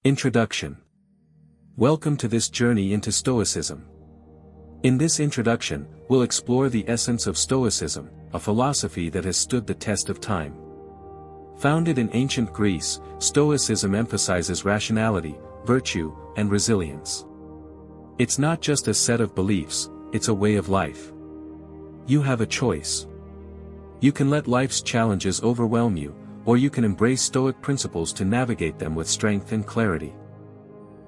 Introduction. Welcome to this journey into Stoicism. In this introduction, we'll explore the essence of Stoicism, a philosophy that has stood the test of time. Founded in ancient Greece, Stoicism emphasizes rationality, virtue, and resilience. It's not just a set of beliefs, it's a way of life. You have a choice. You can let life's challenges overwhelm you, or you can embrace Stoic principles to navigate them with strength and clarity.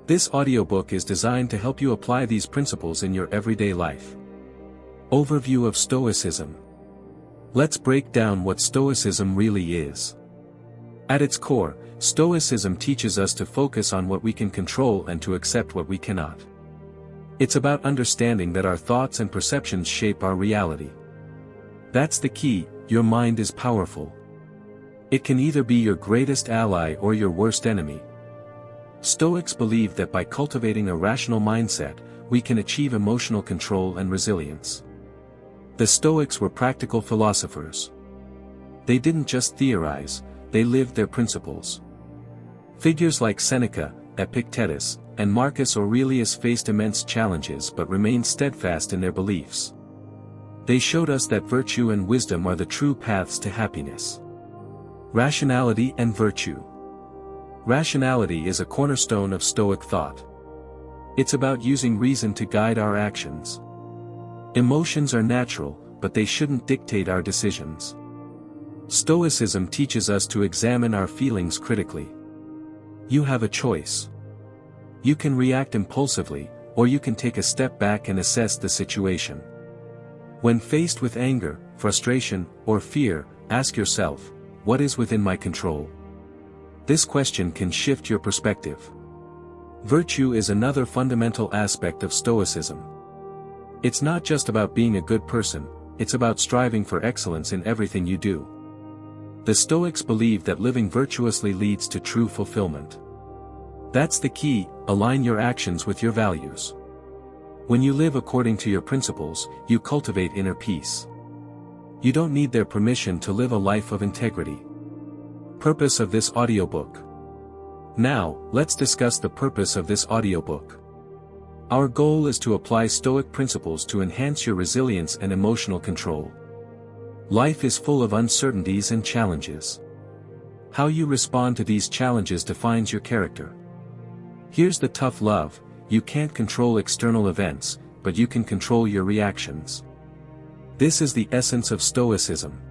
This audiobook is designed to help you apply these principles in your everyday life. Overview of Stoicism. Let's break down what Stoicism really is. At its core, Stoicism teaches us to focus on what we can control and to accept what we cannot. It's about understanding that our thoughts and perceptions shape our reality. That's the key. Your mind is powerful. It can either be your greatest ally or your worst enemy. Stoics believe that by cultivating a rational mindset, we can achieve emotional control and resilience. The Stoics were practical philosophers. They didn't just theorize, they lived their principles. Figures like Seneca, Epictetus, and Marcus Aurelius faced immense challenges but remained steadfast in their beliefs. They showed us that virtue and wisdom are the true paths to happiness. Rationality and virtue. Rationality is a cornerstone of Stoic thought. It's about using reason to guide our actions. Emotions are natural, but they shouldn't dictate our decisions. Stoicism teaches us to examine our feelings critically. You have a choice. You can react impulsively, or you can take a step back and assess the situation. When faced with anger, frustration, or fear, ask yourself, what is within my control? This question can shift your perspective. Virtue is another fundamental aspect of Stoicism. It's not just about being a good person, it's about striving for excellence in everything you do. The Stoics believe that living virtuously leads to true fulfillment. That's the key, align your actions with your values. When you live according to your principles, you cultivate inner peace. You don't need their permission to live a life of integrity. Purpose of this audiobook. Now, let's discuss the purpose of this audiobook. Our goal is to apply Stoic principles to enhance your resilience and emotional control. Life is full of uncertainties and challenges. How you respond to these challenges defines your character. Here's the tough love, you can't control external events, but you can control your reactions. This is the essence of Stoicism.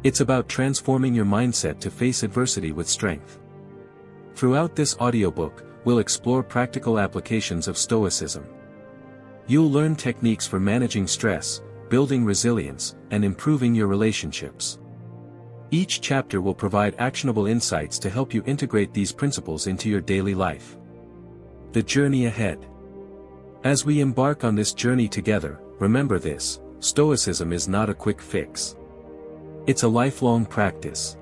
It's about transforming your mindset to face adversity with strength. Throughout this audiobook, we'll explore practical applications of Stoicism. You'll learn techniques for managing stress, building resilience, and improving your relationships. Each chapter will provide actionable insights to help you integrate these principles into your daily life. The journey ahead. As we embark on this journey together, remember this, Stoicism is not a quick fix. It's a lifelong practice.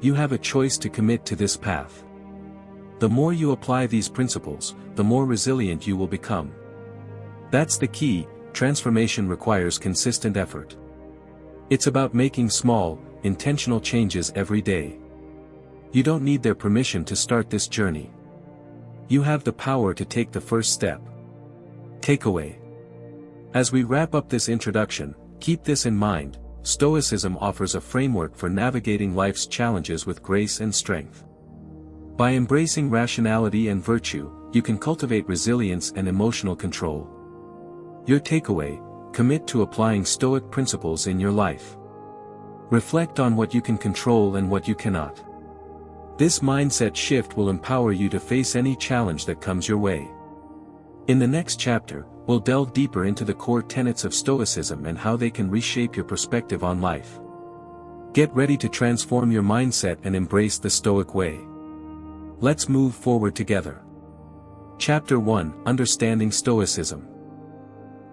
You have a choice to commit to this path. The more you apply these principles, the more resilient you will become. That's the key, transformation requires consistent effort. It's about making small, intentional changes every day. You don't need their permission to start this journey. You have the power to take the first step. Takeaway. As we wrap up this introduction, keep this in mind, Stoicism offers a framework for navigating life's challenges with grace and strength. By embracing rationality and virtue, you can cultivate resilience and emotional control. Your takeaway, commit to applying Stoic principles in your life. Reflect on what you can control and what you cannot. This mindset shift will empower you to face any challenge that comes your way. In the next chapter, we'll delve deeper into the core tenets of Stoicism and how they can reshape your perspective on life. Get ready to transform your mindset and embrace the Stoic way. Let's move forward together. Chapter 1: Understanding Stoicism.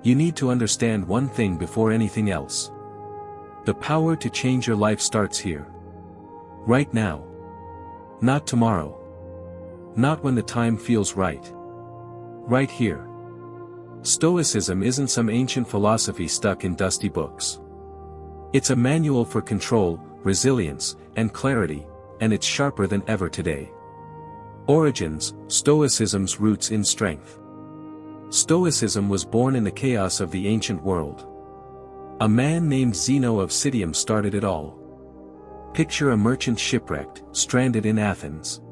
You need to understand one thing before anything else. The power to change your life starts here. Right now. Not tomorrow. Not when the time feels right. Right here. Stoicism isn't some ancient philosophy stuck in dusty books. It's a manual for control, resilience, and clarity, and it's sharper than ever today. Origins: Stoicism's roots in strength. Stoicism was born in the chaos of the ancient world. A man named Zeno of Citium started it all. Picture a merchant shipwrecked, stranded in Athens.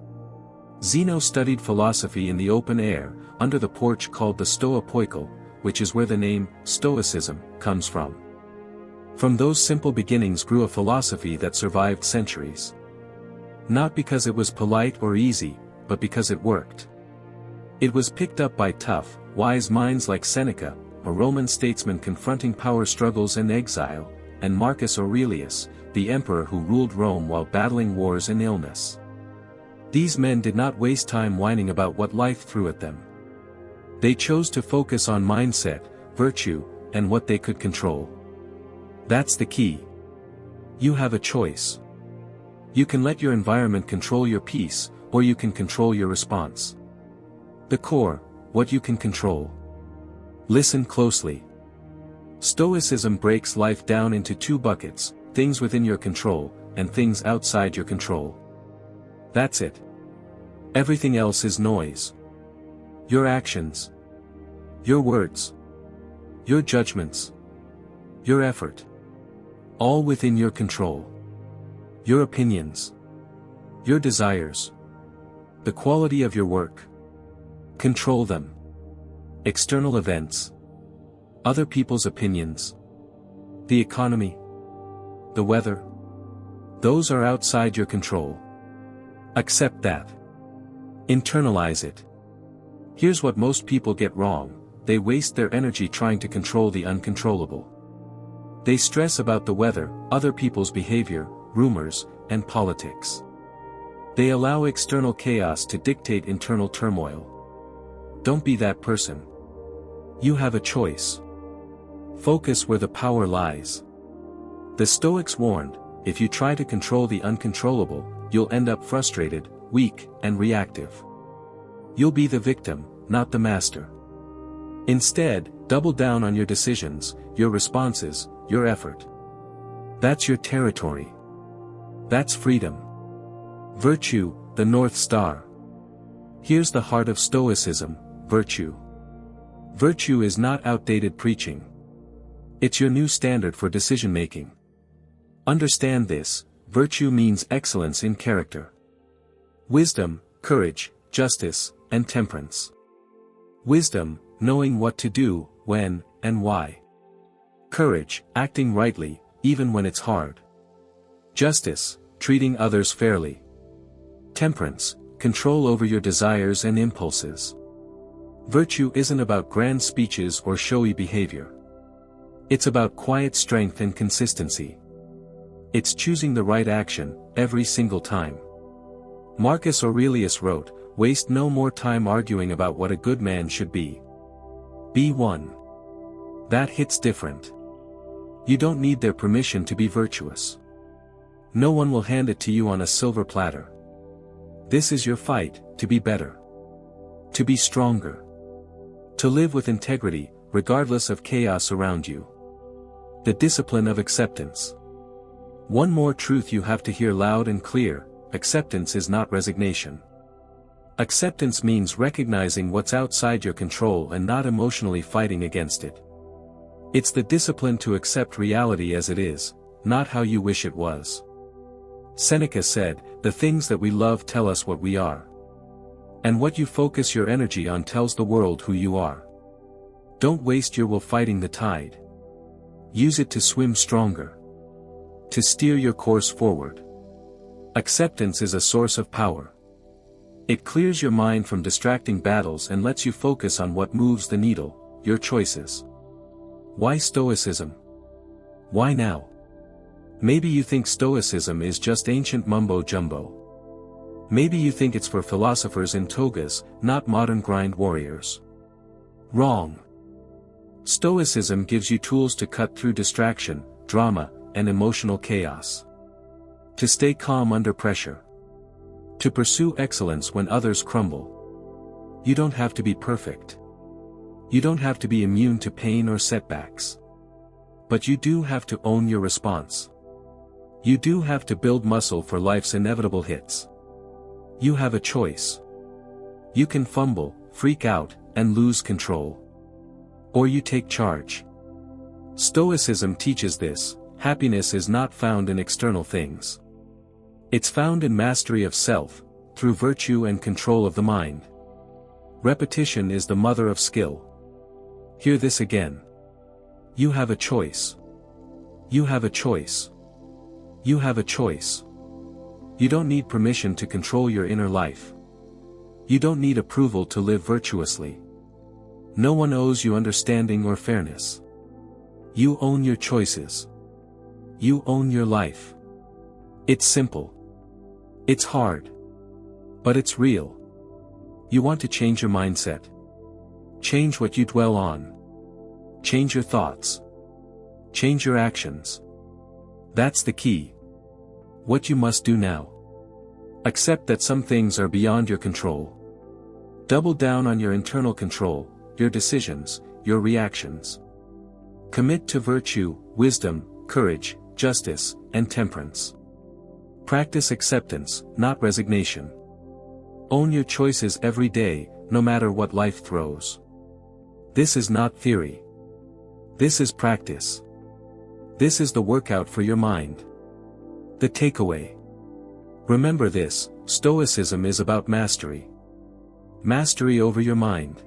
Zeno studied philosophy in the open air, under the porch called the Stoa Poikile, which is where the name, Stoicism, comes from. From those simple beginnings grew a philosophy that survived centuries. Not because it was polite or easy, but because it worked. It was picked up by tough, wise minds like Seneca, a Roman statesman confronting power struggles and exile, and Marcus Aurelius, the emperor who ruled Rome while battling wars and illness. These men did not waste time whining about what life threw at them. They chose to focus on mindset, virtue, and what they could control. That's the key. You have a choice. You can let your environment control your peace, or you can control your response. The core: what you can control. Listen closely. Stoicism breaks life down into two buckets: things within your control, and things outside your control. That's it. Everything else is noise. Your actions. Your words. Your judgments. Your effort. All within your control. Your opinions. Your desires. The quality of your work. Control them. External events. Other people's opinions. The economy. The weather. Those are outside your control. Accept that. Internalize it. Here's what most people get wrong: they waste their energy trying to control the uncontrollable. They stress about the weather, other people's behavior, rumors, and politics. They allow external chaos to dictate internal turmoil. Don't be that person. You have a choice. Focus where the power lies. The Stoics warned, if you try to control the uncontrollable, you'll end up frustrated, weak, and reactive. You'll be the victim, not the master. Instead, double down on your decisions, your responses, your effort. That's your territory. That's freedom. Virtue, the North Star. Here's the heart of Stoicism: virtue. Virtue is not outdated preaching. It's your new standard for decision-making. Understand this: virtue means excellence in character. Wisdom, courage, justice, and temperance. Wisdom, knowing what to do, when, and why. Courage, acting rightly, even when it's hard. Justice, treating others fairly. Temperance, control over your desires and impulses. Virtue isn't about grand speeches or showy behavior. It's about quiet strength and consistency. It's choosing the right action, every single time. Marcus Aurelius wrote, "Waste no more time arguing about what a good man should be. Be one." That hits different. You don't need their permission to be virtuous. No one will hand it to you on a silver platter. This is your fight: to be better. To be stronger. To live with integrity, regardless of chaos around you. The discipline of acceptance. One more truth you have to hear loud and clear: acceptance is not resignation. Acceptance means recognizing what's outside your control and not emotionally fighting against it. It's the discipline to accept reality as it is, not how you wish it was. Seneca said, "The things that we love tell us what we are. And what you focus your energy on tells the world who you are." Don't waste your will fighting the tide. Use it to swim stronger. To steer your course forward. Acceptance is a source of power. It clears your mind from distracting battles and lets you focus on what moves the needle: your choices. Why Stoicism? Why now? Maybe you think Stoicism is just ancient mumbo-jumbo. Maybe you think it's for philosophers in togas, not modern grind warriors. Wrong. Stoicism gives you tools to cut through distraction, drama, and emotional chaos. To stay calm under pressure. To pursue excellence when others crumble. You don't have to be perfect. You don't have to be immune to pain or setbacks. But you do have to own your response. You do have to build muscle for life's inevitable hits. You have a choice. You can fumble, freak out, and lose control. Or you take charge. Stoicism teaches this: happiness is not found in external things. It's found in mastery of self, through virtue and control of the mind. Repetition is the mother of skill. Hear this again. You have a choice. You have a choice. You have a choice. You don't need permission to control your inner life. You don't need approval to live virtuously. No one owes you understanding or fairness. You own your choices. You own your life. It's simple. It's hard. But it's real. You want to change your mindset. Change what you dwell on. Change your thoughts. Change your actions. That's the key. What you must do now. Accept that some things are beyond your control. Double down on your internal control, your decisions, your reactions. Commit to virtue, wisdom, courage, justice, and temperance. Practice acceptance, not resignation. Own your choices every day, no matter what life throws. This is not theory. This is practice. This is the workout for your mind. The takeaway. Remember this: Stoicism is about mastery. Mastery over your mind.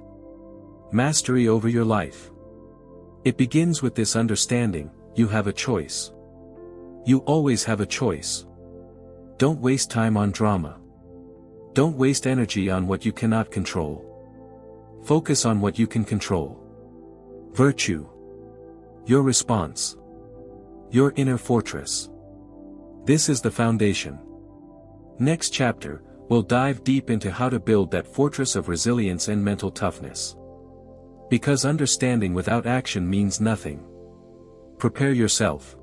Mastery over your life. It begins with this understanding: you have a choice. You always have a choice. Don't waste time on drama. Don't waste energy on what you cannot control. Focus on what you can control. Virtue. Your response. Your inner fortress. This is the foundation. Next chapter, we'll dive deep into how to build that fortress of resilience and mental toughness. Because understanding without action means nothing. Prepare yourself.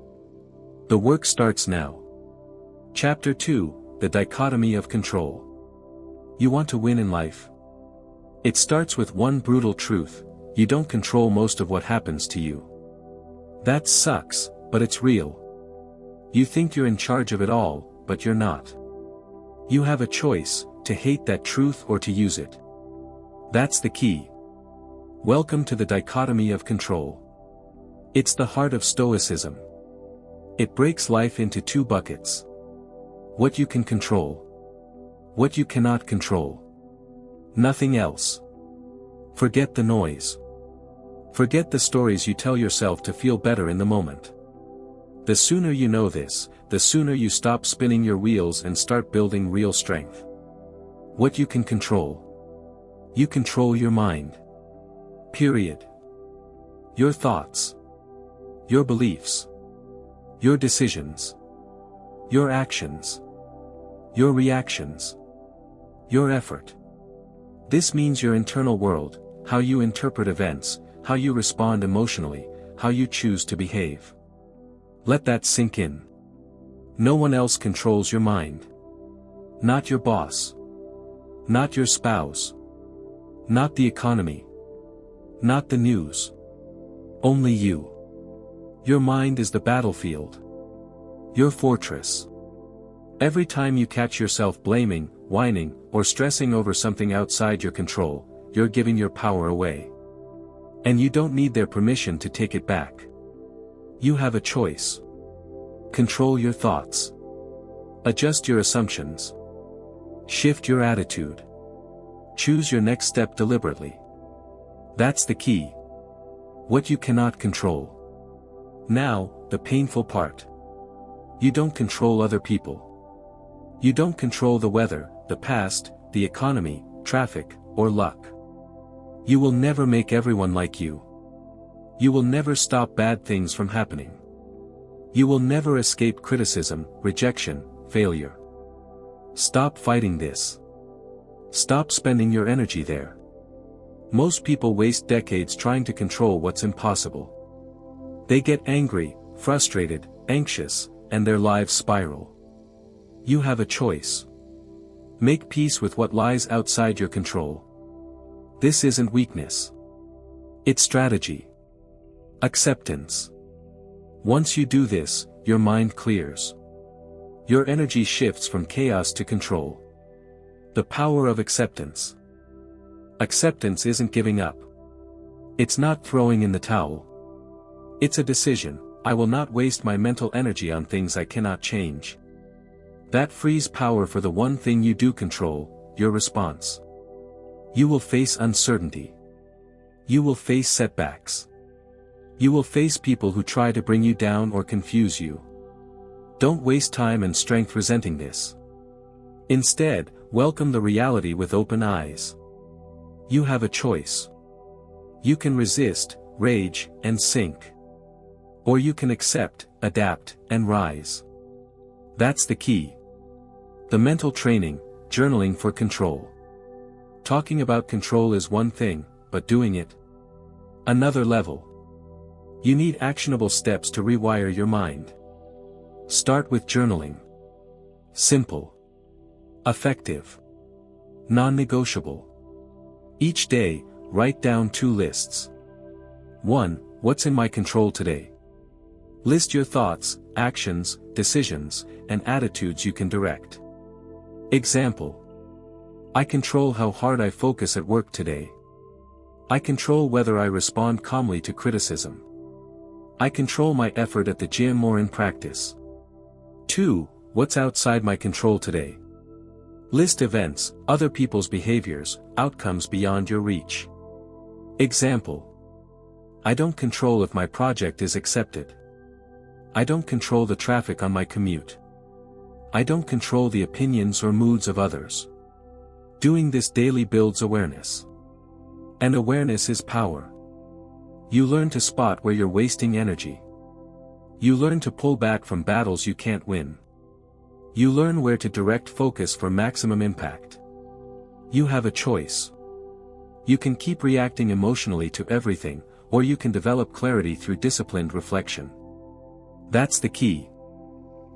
The work starts now. Chapter 2, The Dichotomy of Control. You want to win in life? It starts with one brutal truth: you don't control most of what happens to you. That sucks, but it's real. You think you're in charge of it all, but you're not. You have a choice, to hate that truth or to use it. That's the key. Welcome to the dichotomy of control. It's the heart of Stoicism. It breaks life into two buckets. What you can control. What you cannot control. Nothing else. Forget the noise. Forget the stories you tell yourself to feel better in the moment. The sooner you know this, the sooner you stop spinning your wheels and start building real strength. What you can control. You control your mind. Period. Your thoughts. Your beliefs. Your decisions. Your actions. Your reactions. Your effort. This means your internal world, how you interpret events, how you respond emotionally, how you choose to behave. Let that sink in. No one else controls your mind. Not your boss. Not your spouse. Not the economy. Not the news. Only you. Your mind is the battlefield. Your fortress. Every time you catch yourself blaming, whining, or stressing over something outside your control, you're giving your power away. And you don't need their permission to take it back. You have a choice. Control your thoughts. Adjust your assumptions. Shift your attitude. Choose your next step deliberately. That's the key. What you cannot control. Now, the painful part. You don't control other people. You don't control the weather, the past, the economy, traffic, or luck. You will never make everyone like you. You will never stop bad things from happening. You will never escape criticism, rejection, failure. Stop fighting this. Stop spending your energy there. Most people waste decades trying to control what's impossible. They get angry, frustrated, anxious, and their lives spiral. You have a choice. Make peace with what lies outside your control. This isn't weakness. It's strategy. Acceptance. Once you do this, your mind clears. Your energy shifts from chaos to control. The power of acceptance. Acceptance isn't giving up. It's not throwing in the towel. It's a decision: I will not waste my mental energy on things I cannot change. That frees power for the one thing you do control, your response. You will face uncertainty. You will face setbacks. You will face people who try to bring you down or confuse you. Don't waste time and strength resenting this. Instead, welcome the reality with open eyes. You have a choice. You can resist, rage, and sink. Or you can accept, adapt, and rise. That's the key. The mental training, journaling for control. Talking about control is one thing, but doing it? Another level. You need actionable steps to rewire your mind. Start with journaling. Simple. Effective. Non-negotiable. Each day, write down 2 lists. 1. What's in my control today? List your thoughts, actions, decisions, and attitudes you can direct. Example. I control how hard I focus at work today. I control whether I respond calmly to criticism. I control my effort at the gym or in practice. 2. What's outside my control today? List events, other people's behaviors, outcomes beyond your reach. Example. I don't control if my project is accepted. I don't control the traffic on my commute. I don't control the opinions or moods of others. Doing this daily builds awareness. And awareness is power. You learn to spot where you're wasting energy. You learn to pull back from battles you can't win. You learn where to direct focus for maximum impact. You have a choice. You can keep reacting emotionally to everything, or you can develop clarity through disciplined reflection. That's the key.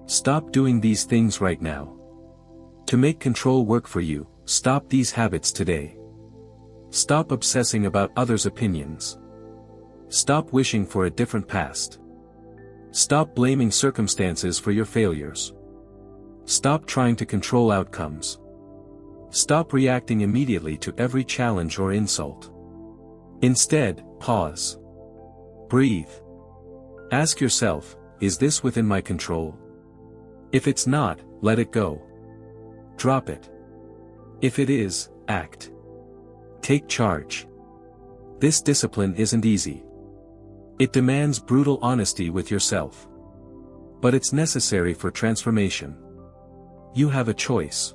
Stop doing these things right now. To make control work for you, stop these habits today. Stop obsessing about others' opinions. Stop wishing for a different past. Stop blaming circumstances for your failures. Stop trying to control outcomes. Stop reacting immediately to every challenge or insult. Instead, pause. Breathe. Ask yourself, is this within my control? If it's not, let it go. Drop it. If it is, act. Take charge. This discipline isn't easy. It demands brutal honesty with yourself. But it's necessary for transformation. You have a choice.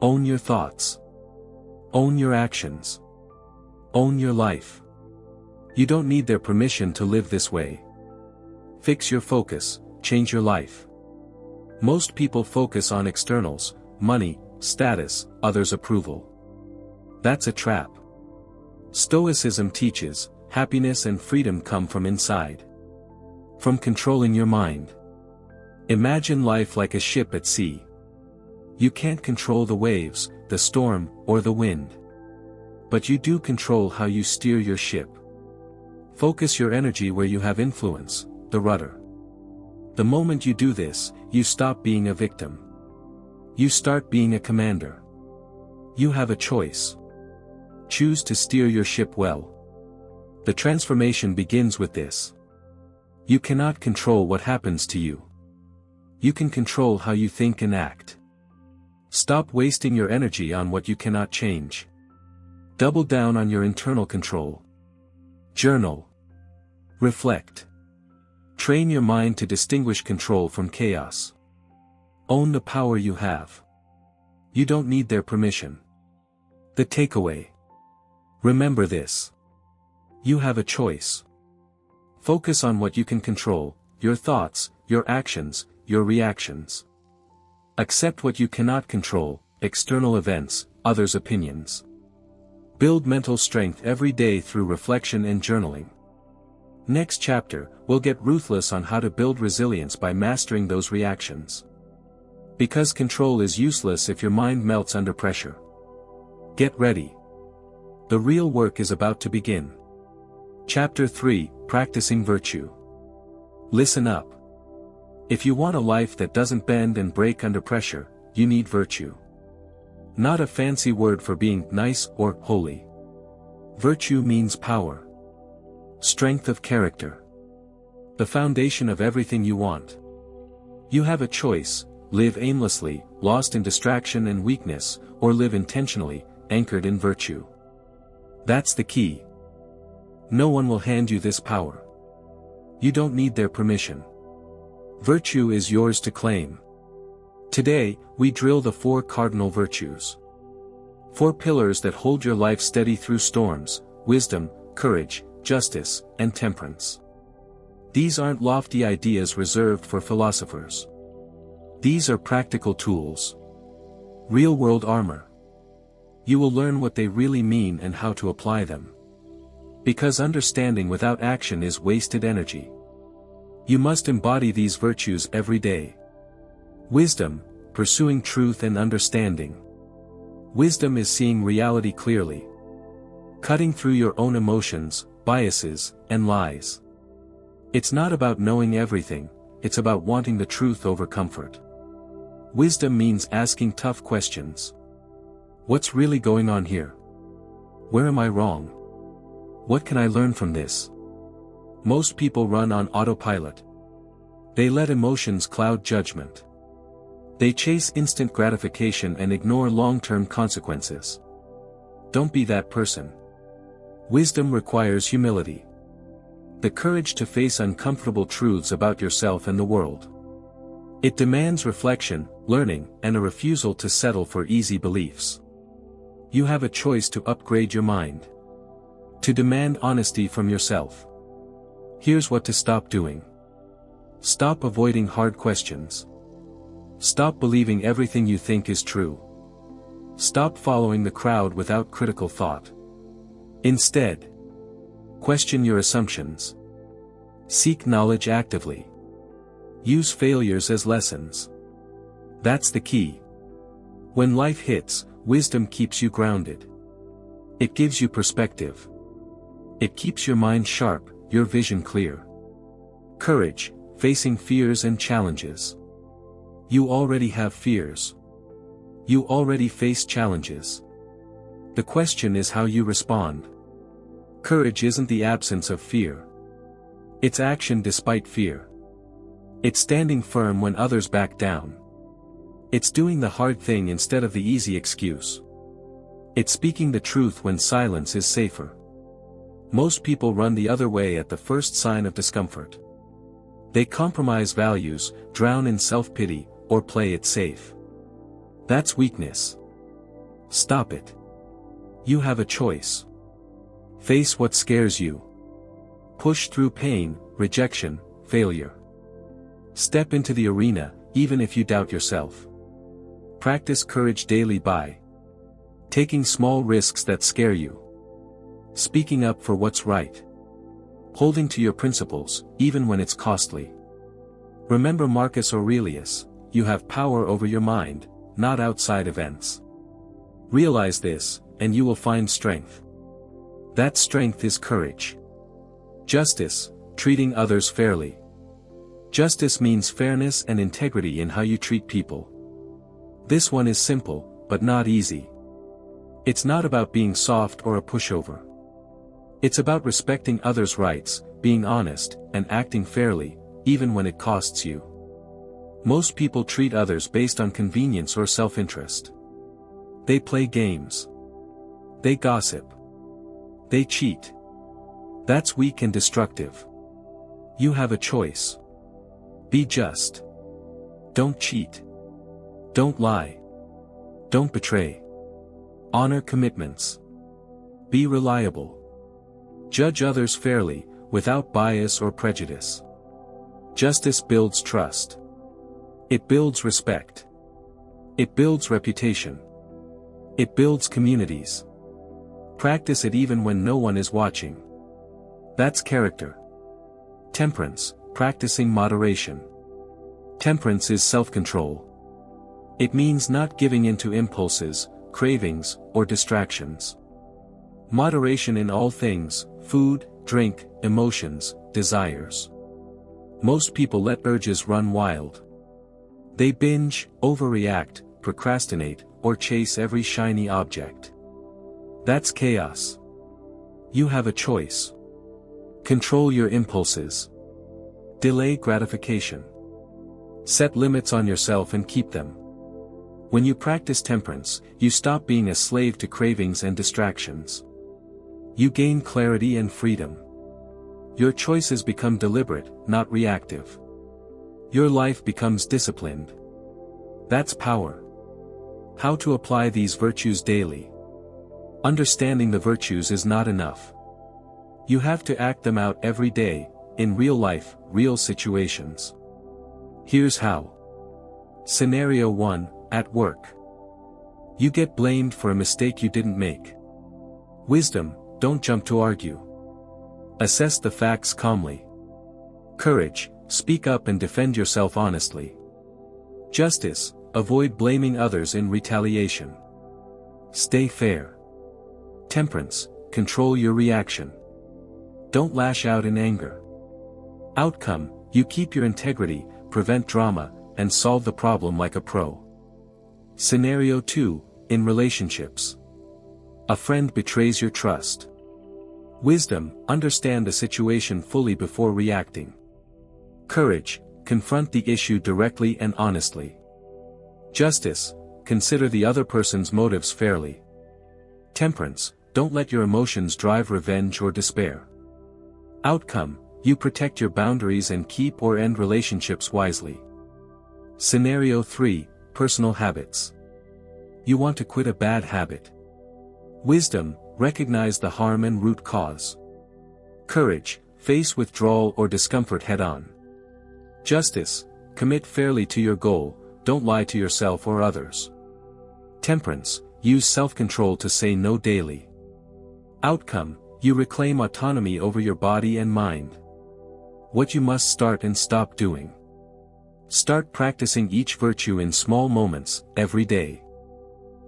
Own your thoughts. Own your actions. Own your life. You don't need their permission to live this way. Fix your focus, change your life. Most people focus on externals, money, status, others' approval. That's a trap. Stoicism teaches, happiness and freedom come from inside. From controlling your mind. Imagine life like a ship at sea. You can't control the waves, the storm, or the wind. But you do control how you steer your ship. Focus your energy where you have influence, the rudder. The moment you do this, you stop being a victim. You start being a commander. You have a choice. Choose to steer your ship well. The transformation begins with this. You cannot control what happens to you. You can control how you think and act. Stop wasting your energy on what you cannot change. Double down on your internal control. Journal. Reflect. Train your mind to distinguish control from chaos. Own the power you have. You don't need their permission. The takeaway. Remember this. You have a choice. Focus on what you can control, your thoughts, your actions, your reactions. Accept what you cannot control, external events, others' opinions. Build mental strength every day through reflection and journaling. Next chapter, we'll get ruthless on how to build resilience by mastering those reactions. Because control is useless if your mind melts under pressure. Get ready. The real work is about to begin. Chapter 3, Practicing Virtue. Listen up. If you want a life that doesn't bend and break under pressure, you need virtue. Not a fancy word for being nice or holy. Virtue means power. Strength of character. The foundation of everything you want. You have a choice: live aimlessly, lost in distraction and weakness, or live intentionally, anchored in virtue. That's the key. No one will hand you this power. You don't need their permission. Virtue is yours to claim. Today, we drill the 4 cardinal virtues. 4 pillars that hold your life steady through storms: wisdom, courage, justice, and temperance. These aren't lofty ideas reserved for philosophers. These are practical tools. Real-world armor. You will learn what they really mean and how to apply them. Because understanding without action is wasted energy. You must embody these virtues every day. Wisdom, pursuing truth and understanding. Wisdom is seeing reality clearly. Cutting through your own emotions, biases, and lies. It's not about knowing everything, it's about wanting the truth over comfort. Wisdom means asking tough questions. What's really going on here? Where am I wrong? What can I learn from this? Most people run on autopilot. They let emotions cloud judgment. They chase instant gratification and ignore long-term consequences. Don't be that person. Wisdom requires humility. The courage to face uncomfortable truths about yourself and the world. It demands reflection, learning, and a refusal to settle for easy beliefs. You have a choice to upgrade your mind. To demand honesty from yourself. Here's what to stop doing. Stop avoiding hard questions. Stop believing everything you think is true. Stop following the crowd without critical thought. Instead, question your assumptions. Seek knowledge actively. Use failures as lessons. That's the key. When life hits, wisdom keeps you grounded. It gives you perspective. It keeps your mind sharp, your vision clear. Courage, facing fears and challenges. You already have fears. You already face challenges. The question is how you respond. Courage isn't the absence of fear. It's action despite fear. It's standing firm when others back down. It's doing the hard thing instead of the easy excuse. It's speaking the truth when silence is safer. Most people run the other way at the first sign of discomfort. They compromise values, drown in self-pity, or play it safe. That's weakness. Stop it. You have a choice. Face what scares you. Push through pain, rejection, failure. Step into the arena, even if you doubt yourself. Practice courage daily by taking small risks that scare you. Speaking up for what's right. Holding to your principles, even when it's costly. Remember Marcus Aurelius, you have power over your mind, not outside events. Realize this, and you will find strength. That strength is courage. Justice, treating others fairly. Justice means fairness and integrity in how you treat people. This one is simple, but not easy. It's not about being soft or a pushover. It's about respecting others' rights, being honest, and acting fairly, even when it costs you. Most people treat others based on convenience or self-interest. They play games. They gossip. They cheat. That's weak and destructive. You have a choice. Be just. Don't cheat. Don't lie. Don't betray. Honor commitments. Be reliable. Judge others fairly, without bias or prejudice. Justice builds trust. It builds respect. It builds reputation. It builds communities. Practice it even when no one is watching. That's character. Temperance, practicing moderation. Temperance is self-control. It means not giving in to impulses, cravings, or distractions. Moderation in all things: food, drink, emotions, desires. Most people let urges run wild. They binge, overreact, procrastinate, or chase every shiny object. That's chaos. You have a choice. Control your impulses. Delay gratification. Set limits on yourself and keep them. When you practice temperance, you stop being a slave to cravings and distractions. You gain clarity and freedom. Your choices become deliberate, not reactive. Your life becomes disciplined. That's power. How to apply these virtues daily? Understanding the virtues is not enough. You have to act them out every day, in real life, real situations. Here's how. Scenario 1, at work. You get blamed for a mistake you didn't make. Wisdom, don't jump to argue. Assess the facts calmly. Courage, speak up and defend yourself honestly. Justice, avoid blaming others in retaliation. Stay fair. Temperance, control your reaction. Don't lash out in anger. Outcome, you keep your integrity, prevent drama, and solve the problem like a pro. Scenario 2, in relationships. A friend betrays your trust. Wisdom, understand the situation fully before reacting. Courage, confront the issue directly and honestly. Justice, consider the other person's motives fairly. Temperance, don't let your emotions drive revenge or despair. Outcome, you protect your boundaries and keep or end relationships wisely. Scenario 3, personal habits. You want to quit a bad habit. Wisdom, recognize the harm and root cause. Courage, face withdrawal or discomfort head-on. Justice, commit fairly to your goal, don't lie to yourself or others. Temperance, use self-control to say no daily. Outcome, you reclaim autonomy over your body and mind. What you must start and stop doing. Start practicing each virtue in small moments, every day.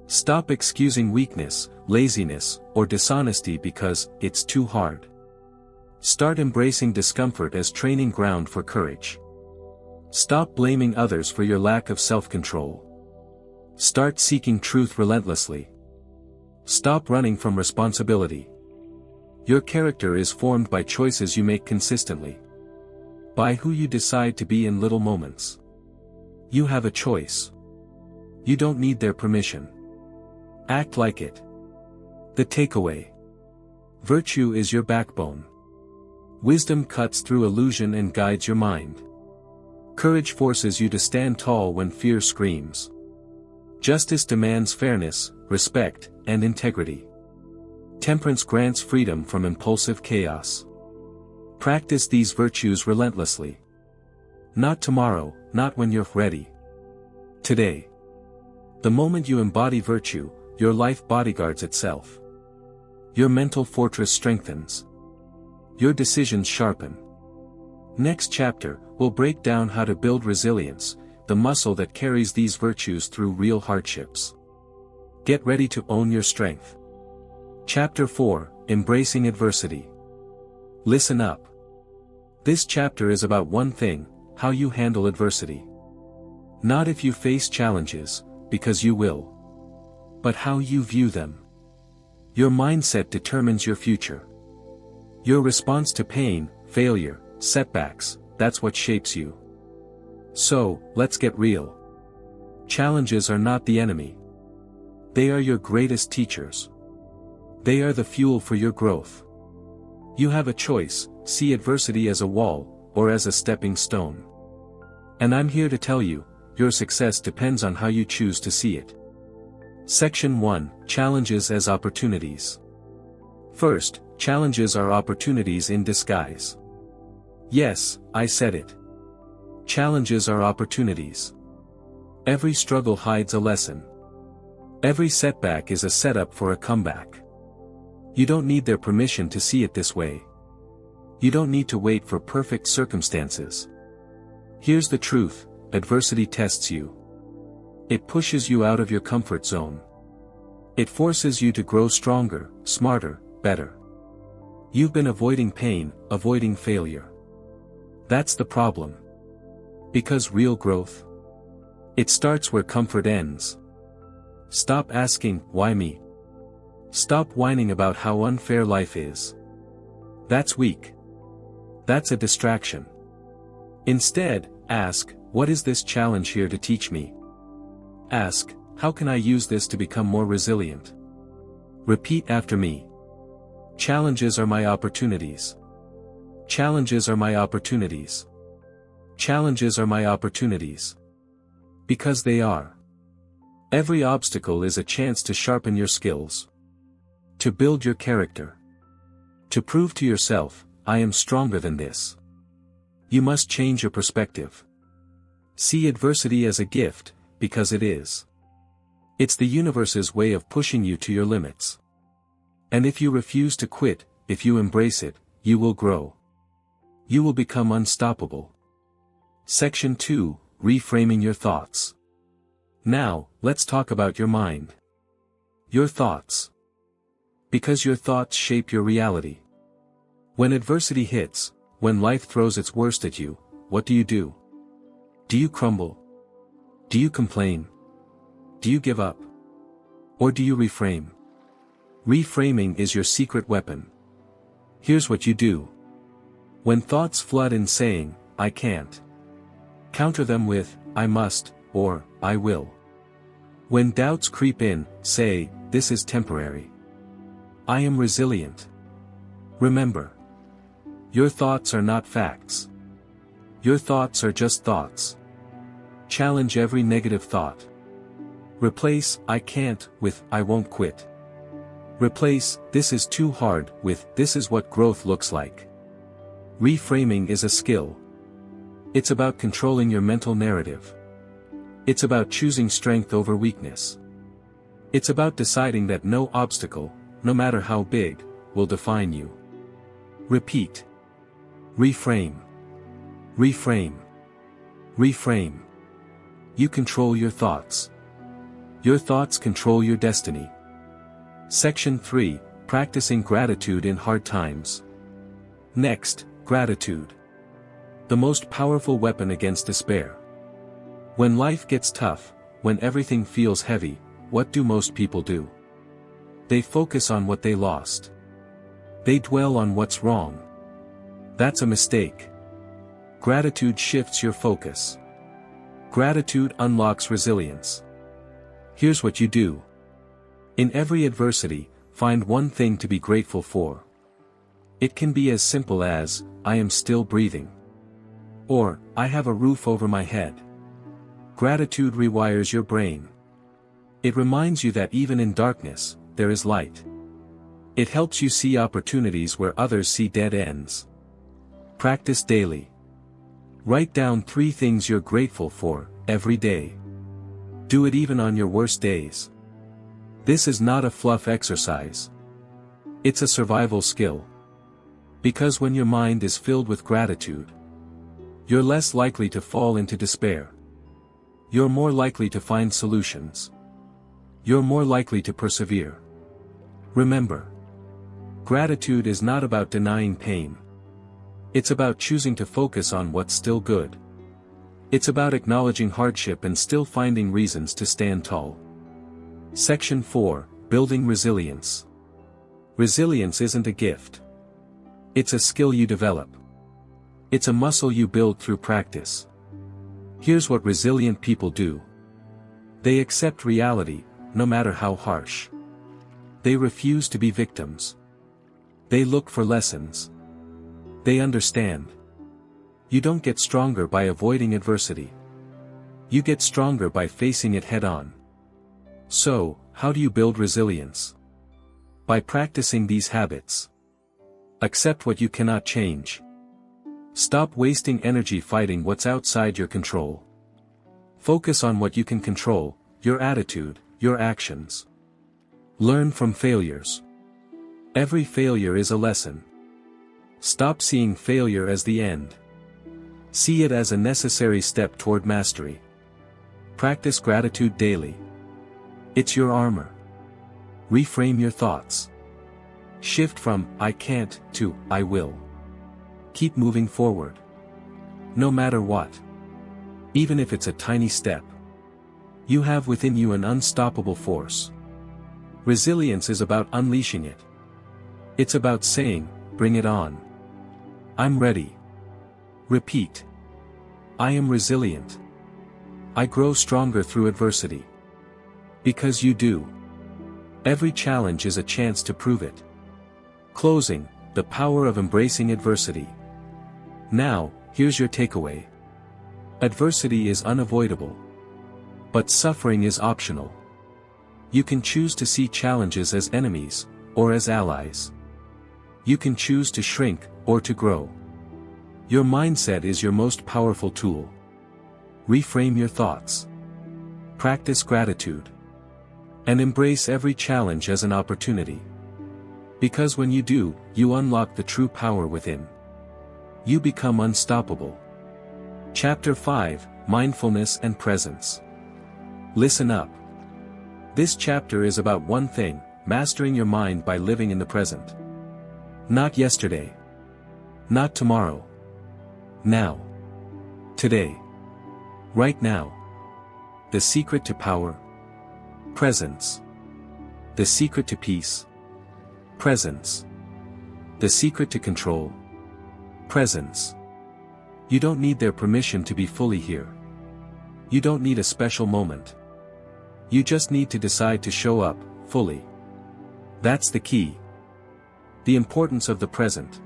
Stop excusing weakness, laziness, or dishonesty because it's too hard. Start embracing discomfort as training ground for courage. Stop blaming others for your lack of self-control. Start seeking truth relentlessly. Stop running from responsibility. Your character is formed by choices you make consistently. By who you decide to be in little moments. You have a choice. You don't need their permission. Act like it. The takeaway. Virtue is your backbone. Wisdom cuts through illusion and guides your mind. Courage forces you to stand tall when fear screams. Justice demands fairness, respect, and integrity. Temperance grants freedom from impulsive chaos. Practice these virtues relentlessly. Not tomorrow, not when you're ready. Today. The moment you embody virtue, your life bodyguards itself. Your mental fortress strengthens. Your decisions sharpen. Next chapter, we'll break down how to build resilience, the muscle that carries these virtues through real hardships. Get ready to own your strength. Chapter 4, Embracing Adversity. Listen up. This chapter is about one thing, how you handle adversity. Not if you face challenges, because you will. But how you view them. Your mindset determines your future. Your response to pain, failure, setbacks, that's what shapes you. So, let's get real. Challenges are not the enemy. They are your greatest teachers. They are the fuel for your growth. You have a choice, see adversity as a wall, or as a stepping stone. And I'm here to tell you, your success depends on how you choose to see it. Section 1, Challenges as Opportunities. First, challenges are opportunities in disguise. Yes, I said it. Challenges are opportunities. Every struggle hides a lesson. Every setback is a setup for a comeback. You don't need their permission to see it this way. You don't need to wait for perfect circumstances. Here's the truth, adversity tests you. It pushes you out of your comfort zone. It forces you to grow stronger, smarter, better. You've been avoiding pain, avoiding failure. That's the problem. Because real growth? It starts where comfort ends. Stop asking, why me? Stop whining about how unfair life is. That's weak. That's a distraction. Instead, ask, what is this challenge here to teach me? Ask, how can I use this to become more resilient? Repeat after me. Challenges are my opportunities. Challenges are my opportunities. Challenges are my opportunities. Because they are. Every obstacle is a chance to sharpen your skills. To build your character. To prove to yourself, I am stronger than this. You must change your perspective. See adversity as a gift, because it is. It's the universe's way of pushing you to your limits. And if you refuse to quit, if you embrace it, you will grow. You will become unstoppable. Section 2, Reframing Your Thoughts. Now, let's talk about your mind. Your thoughts. Because your thoughts shape your reality. When adversity hits, when life throws its worst at you, what do? Do you crumble? Do you complain? Do you give up? Or do you reframe? Reframing is your secret weapon. Here's what you do. When thoughts flood in saying, I can't. Counter them with, I must, or, I will. When doubts creep in, say, this is temporary. I am resilient. Remember. Your thoughts are not facts. Your thoughts are just thoughts. Challenge every negative thought. Replace, I can't, with, I won't quit. Replace, this is too hard, with, this is what growth looks like. Reframing is a skill. It's about controlling your mental narrative. It's about choosing strength over weakness. It's about deciding that no obstacle, no matter how big, will define you. Repeat. Reframe. Reframe. Reframe. You control your thoughts. Your thoughts control your destiny. Section 3, Practicing Gratitude in Hard Times. Next, gratitude. The most powerful weapon against despair. When life gets tough, when everything feels heavy, what do most people do? They focus on what they lost. They dwell on what's wrong. That's a mistake. Gratitude shifts your focus. Gratitude unlocks resilience. Here's what you do. In every adversity, find one thing to be grateful for. It can be as simple as, I am still breathing. Or, I have a roof over my head. Gratitude rewires your brain. It reminds you that even in darkness, there is light. It helps you see opportunities where others see dead ends. Practice daily. Write down 3 things you're grateful for, every day. Do it even on your worst days. This is not a fluff exercise. It's a survival skill. Because when your mind is filled with gratitude, you're less likely to fall into despair. You're more likely to find solutions. You're more likely to persevere. Remember, gratitude is not about denying pain. It's about choosing to focus on what's still good. It's about acknowledging hardship and still finding reasons to stand tall. Section 4, Building Resilience. Resilience isn't a gift. It's a skill you develop. It's a muscle you build through practice. Here's what resilient people do. They accept reality, no matter how harsh. They refuse to be victims. They look for lessons. They understand. You don't get stronger by avoiding adversity. You get stronger by facing it head-on. So, how do you build resilience? By practicing these habits. Accept what you cannot change. Stop wasting energy fighting what's outside your control. Focus on what you can control, your attitude, your actions. Learn from failures. Every failure is a lesson. Stop seeing failure as the end. See it as a necessary step toward mastery. Practice gratitude daily. It's your armor. Reframe your thoughts. Shift from, I can't, to, I will. Keep moving forward. No matter what. Even if it's a tiny step. You have within you an unstoppable force. Resilience is about unleashing it. It's about saying, bring it on. I'm ready. Repeat. I am resilient. I grow stronger through adversity. Because you do. Every challenge is a chance to prove it. Closing, the power of embracing adversity. Now, here's your takeaway. Adversity is unavoidable. But suffering is optional. You can choose to see challenges as enemies, or as allies. You can choose to shrink, or to grow. Your mindset is your most powerful tool. Reframe your thoughts. Practice gratitude. And embrace every challenge as an opportunity. Because when you do, you unlock the true power within. You become unstoppable. Chapter 5, Mindfulness and Presence. Listen up. This chapter is about one thing, mastering your mind by living in the present. Not yesterday. Not tomorrow. Now. Today. Right now. The secret to power. Presence. The secret to peace. Presence. The secret to control. Presence. You don't need their permission to be fully here. You don't need a special moment. You just need to decide to show up, fully. That's the key. The importance of the present.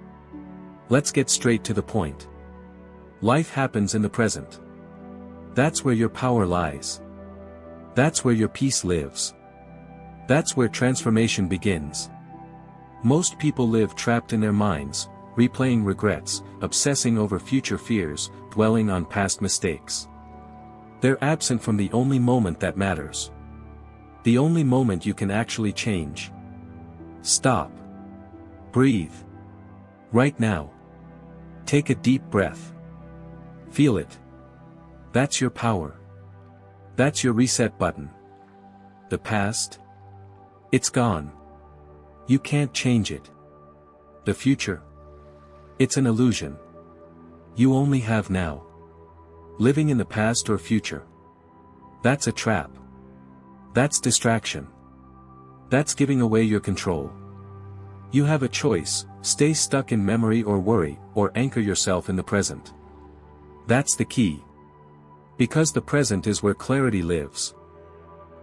Let's get straight to the point. Life happens in the present. That's where your power lies. That's where your peace lives. That's where transformation begins. Most people live trapped in their minds, replaying regrets, obsessing over future fears, dwelling on past mistakes. They're absent from the only moment that matters. The only moment you can actually change. Stop. Breathe. Right now. Take a deep breath. Feel it. That's your power. That's your reset button. The past? It's gone. You can't change it. The future? It's an illusion. You only have now. Living in the past or future. That's a trap. That's distraction. That's giving away your control. You have a choice, stay stuck in memory or worry, or anchor yourself in the present. That's the key. Because the present is where clarity lives.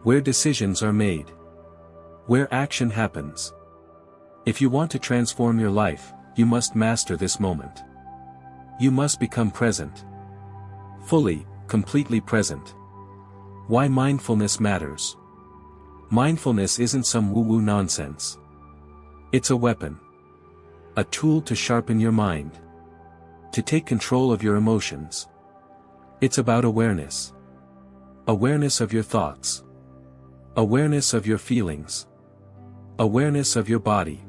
Where decisions are made. Where action happens. If you want to transform your life, you must master this moment. You must become present. Fully, completely present. Why mindfulness matters. Mindfulness isn't some woo-woo nonsense. It's a weapon. A tool to sharpen your mind. To take control of your emotions. It's about awareness. Awareness of your thoughts. Awareness of your feelings. Awareness of your body.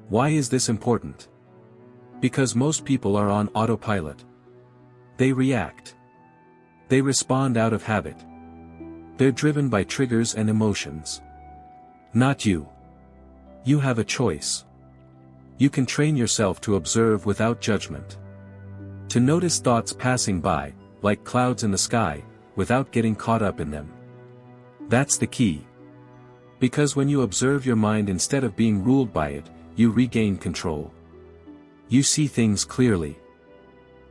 Why is this important? Because most people are on autopilot. They react. They respond out of habit. They're driven by triggers and emotions. Not you. You have a choice. You can train yourself to observe without judgment. To notice thoughts passing by, like clouds in the sky, without getting caught up in them. That's the key. Because when you observe your mind instead of being ruled by it, you regain control. You see things clearly.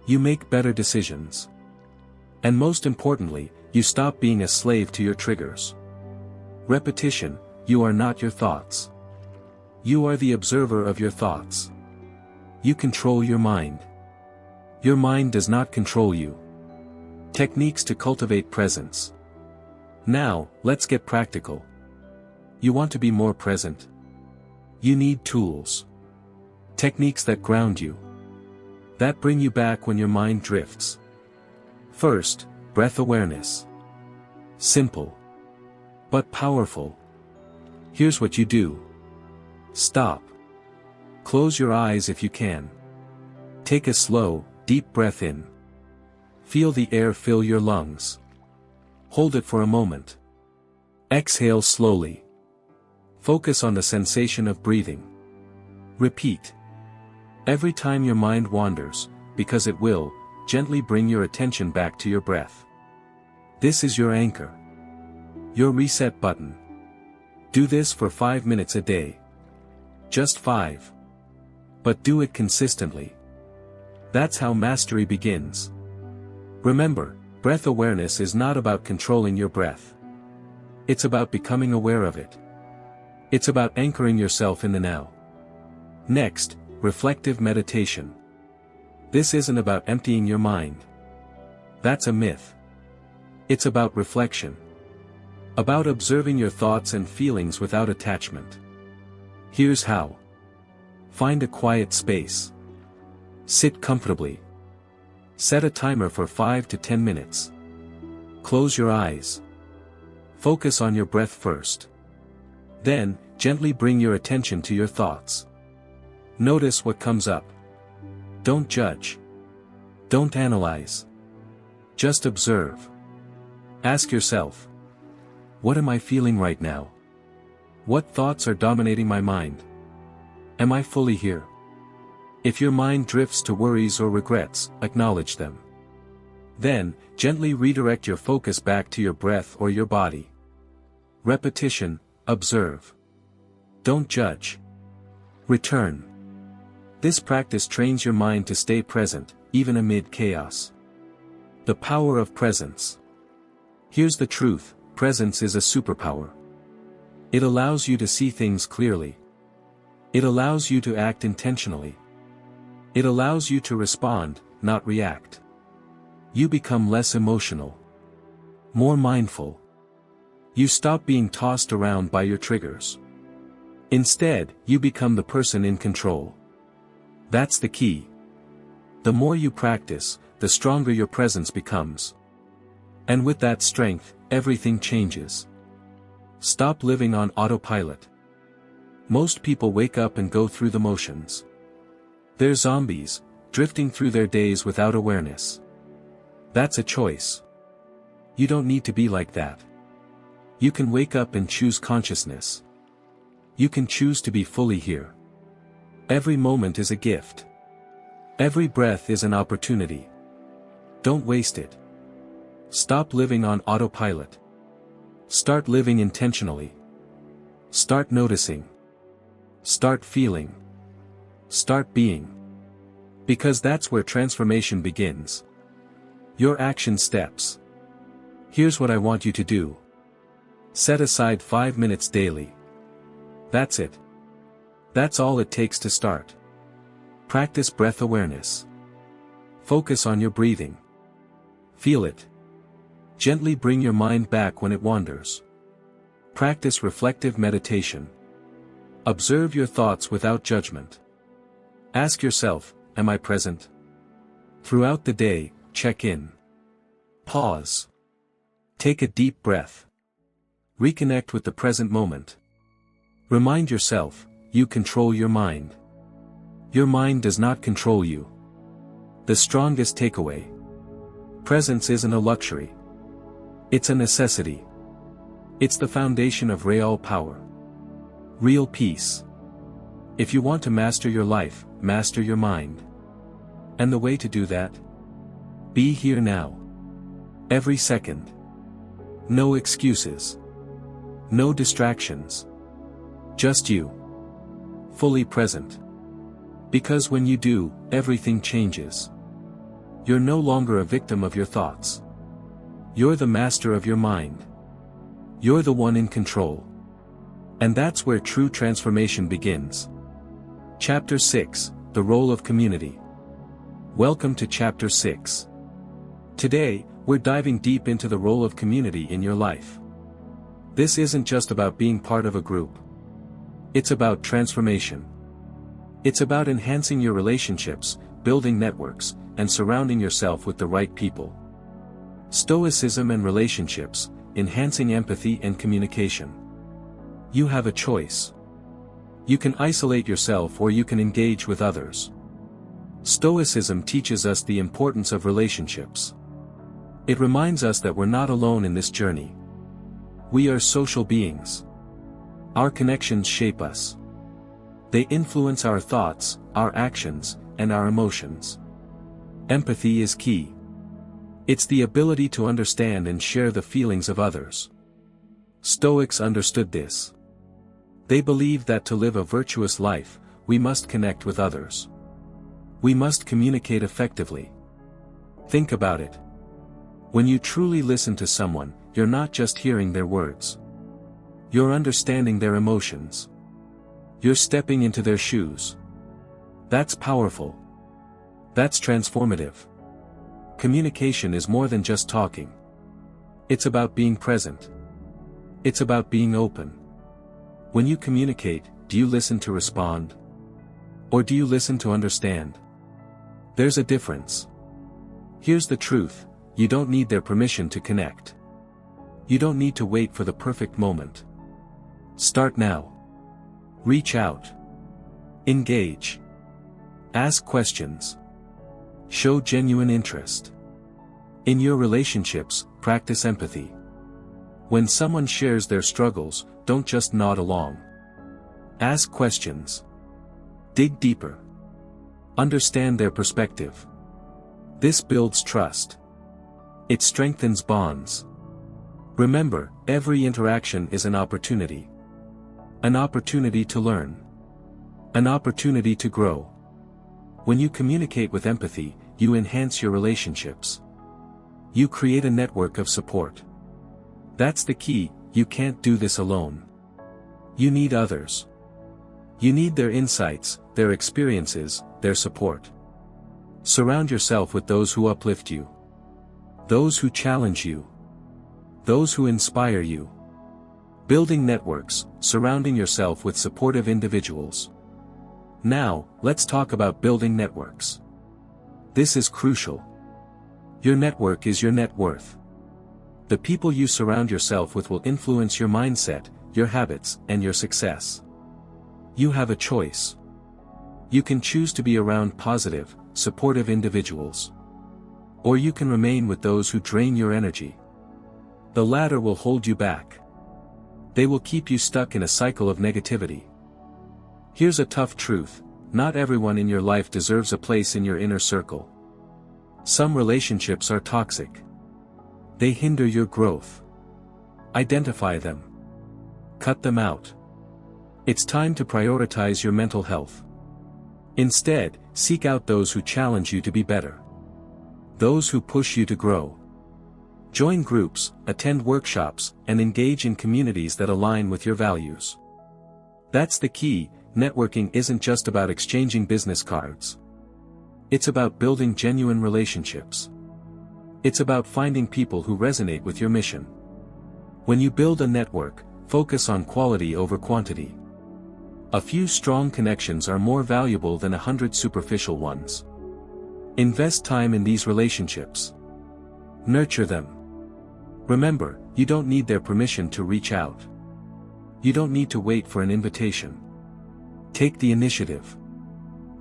You make better decisions. And most importantly, you stop being a slave to your triggers. Repetition, you are not your thoughts. You are the observer of your thoughts. You control your mind. Your mind does not control you. Techniques to cultivate presence. Now, let's get practical. You want to be more present? You need tools. Techniques that ground you. That bring you back when your mind drifts. First, breath awareness. Simple. But powerful. Here's what you do. Stop. Close your eyes if you can. Take a slow, deep breath in. Feel the air fill your lungs. Hold it for a moment. Exhale slowly. Focus on the sensation of breathing. Repeat. Every time your mind wanders, because it will, gently bring your attention back to your breath. This is your anchor. Your reset button. Do this for 5 minutes a day. Just 5. But do it consistently. That's how mastery begins. Remember, breath awareness is not about controlling your breath. It's about becoming aware of it. It's about anchoring yourself in the now. Next, reflective meditation. This isn't about emptying your mind. That's a myth. It's about reflection. About observing your thoughts and feelings without attachment. Here's how. Find a quiet space. Sit comfortably. Set a timer for 5 to 10 minutes. Close your eyes. Focus on your breath first. Then, gently bring your attention to your thoughts. Notice what comes up. Don't judge. Don't analyze. Just observe. Ask yourself, what am I feeling right now? What thoughts are dominating my mind? Am I fully here? If your mind drifts to worries or regrets, acknowledge them. Then, gently redirect your focus back to your breath or your body. Repetition, observe. Don't judge. Return. This practice trains your mind to stay present, even amid chaos. The power of presence. Here's the truth, presence is a superpower. It allows you to see things clearly. It allows you to act intentionally. It allows you to respond, not react. You become less emotional. More mindful. You stop being tossed around by your triggers. Instead, you become the person in control. That's the key. The more you practice, the stronger your presence becomes. And with that strength, everything changes. Stop living on autopilot. Most people wake up and go through the motions. They're zombies, drifting through their days without awareness. That's a choice. You don't need to be like that. You can wake up and choose consciousness. You can choose to be fully here. Every moment is a gift. Every breath is an opportunity. Don't waste it. Stop living on autopilot. Start living intentionally. Start noticing. Start feeling. Start being. Because that's where transformation begins. Your action steps. Here's what I want you to do. Set aside 5 minutes daily. That's it. That's all it takes to start. Practice breath awareness. Focus on your breathing. Feel it. Gently bring your mind back when it wanders. Practice reflective meditation. Observe your thoughts without judgment. Ask yourself, am I present? Throughout the day, check in. Pause. Take a deep breath. Reconnect with the present moment. Remind yourself, you control your mind. Your mind does not control you. The strongest takeaway. Presence isn't a luxury. It's a necessity. It's the foundation of real power. Real peace. If you want to master your life, master your mind. And the way to do that? Be here now. Every second. No excuses. No distractions. Just you. Fully present. Because when you do, everything changes. You're no longer a victim of your thoughts. You're the master of your mind. You're the one in control. And that's where true transformation begins. Chapter 6, The Role of Community. Welcome to Chapter 6. Today, we're diving deep into the role of community in your life. This isn't just about being part of a group. It's about transformation. It's about enhancing your relationships, building networks, and surrounding yourself with the right people. Stoicism and relationships, enhancing empathy and communication. You have a choice. You can isolate yourself or you can engage with others. Stoicism teaches us the importance of relationships. It reminds us that we're not alone in this journey. We are social beings. Our connections shape us. They influence our thoughts, our actions, and our emotions. Empathy is key. It's the ability to understand and share the feelings of others. Stoics understood this. They believe that to live a virtuous life, we must connect with others. We must communicate effectively. Think about it. When you truly listen to someone, you're not just hearing their words. You're understanding their emotions. You're stepping into their shoes. That's powerful. That's transformative. Communication is more than just talking. It's about being present. It's about being open. When you communicate, do you listen to respond? Or do you listen to understand? There's a difference. Here's the truth, you don't need their permission to connect. You don't need to wait for the perfect moment. Start now. Reach out. Engage. Ask questions. Show genuine interest. In your relationships, practice empathy. When someone shares their struggles, don't just nod along. Ask questions. Dig deeper. Understand their perspective. This builds trust. It strengthens bonds. Remember, every interaction is an opportunity. An opportunity to learn. An opportunity to grow. When you communicate with empathy, you enhance your relationships. You create a network of support. That's the key, you can't do this alone. You need others. You need their insights, their experiences, their support. Surround yourself with those who uplift you. Those who challenge you. Those who inspire you. Building networks, surrounding yourself with supportive individuals. Now, let's talk about building networks. This is crucial. Your network is your net worth. The people you surround yourself with will influence your mindset, your habits, and your success. You have a choice. You can choose to be around positive, supportive individuals. Or you can remain with those who drain your energy. The latter will hold you back. They will keep you stuck in a cycle of negativity. Here's a tough truth, not everyone in your life deserves a place in your inner circle. Some relationships are toxic. They hinder your growth. Identify them. Cut them out. It's time to prioritize your mental health. Instead, seek out those who challenge you to be better. Those who push you to grow. Join groups, attend workshops, and engage in communities that align with your values. That's the key, networking isn't just about exchanging business cards. It's about building genuine relationships. It's about finding people who resonate with your mission. When you build a network, focus on quality over quantity. A few strong connections are more valuable than 100 superficial ones. Invest time in these relationships. Nurture them. Remember, you don't need their permission to reach out. You don't need to wait for an invitation. Take the initiative.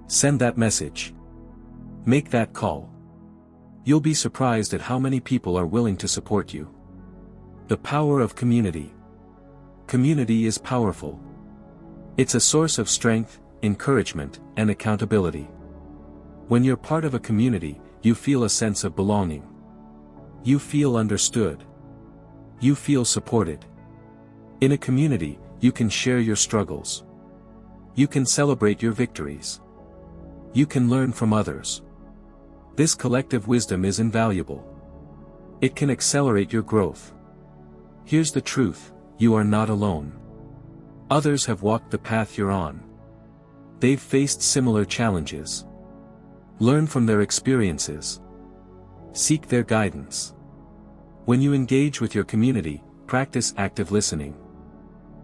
Send that message. Make that call. You'll be surprised at how many people are willing to support you. The power of community. Community is powerful. It's a source of strength, encouragement, and accountability. When you're part of a community, you feel a sense of belonging. You feel understood. You feel supported. In a community, you can share your struggles. You can celebrate your victories. You can learn from others. This collective wisdom is invaluable. It can accelerate your growth. Here's the truth, you are not alone. Others have walked the path you're on. They've faced similar challenges. Learn from their experiences. Seek their guidance. When you engage with your community, practice active listening.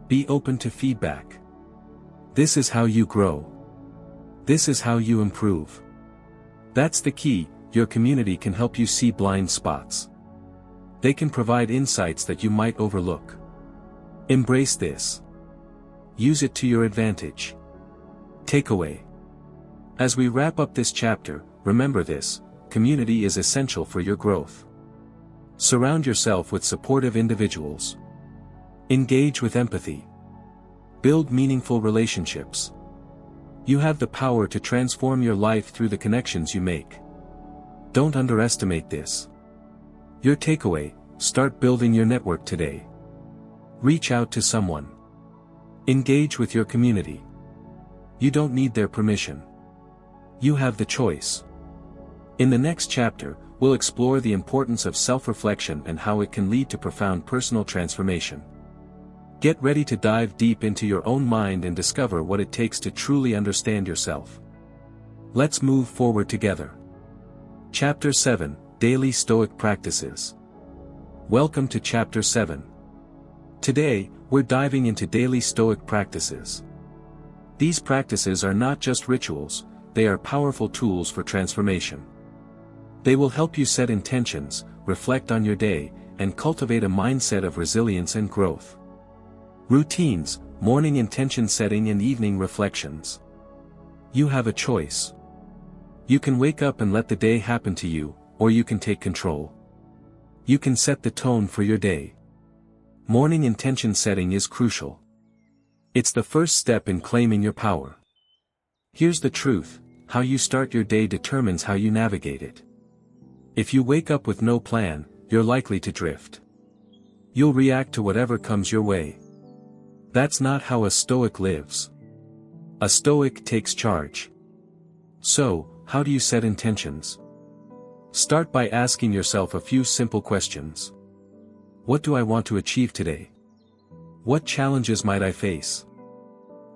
Be open to feedback. This is how you grow. This is how you improve. That's the key, your community can help you see blind spots. They can provide insights that you might overlook. Embrace this. Use it to your advantage. Takeaway. As we wrap up this chapter, remember this, community is essential for your growth. Surround yourself with supportive individuals. Engage with empathy. Build meaningful relationships. You have the power to transform your life through the connections you make. Don't underestimate this. Your takeaway, start building your network today. Reach out to someone. Engage with your community. You don't need their permission. You have the choice. In the next chapter, we'll explore the importance of self-reflection and how it can lead to profound personal transformation. Get ready to dive deep into your own mind and discover what it takes to truly understand yourself. Let's move forward together. Chapter 7, Daily Stoic Practices. Welcome to Chapter 7. Today, we're diving into daily Stoic practices. These practices are not just rituals, they are powerful tools for transformation. They will help you set intentions, reflect on your day, and cultivate a mindset of resilience and growth. Routines, morning intention setting and evening reflections. You have a choice. You can wake up and let the day happen to you, or you can take control. You can set the tone for your day. Morning intention setting is crucial. It's the first step in claiming your power. Here's the truth, how you start your day determines how you navigate it. If you wake up with no plan, you're likely to drift. You'll react to whatever comes your way. That's not how a Stoic lives. A Stoic takes charge. So, how do you set intentions? Start by asking yourself a few simple questions. What do I want to achieve today? What challenges might I face?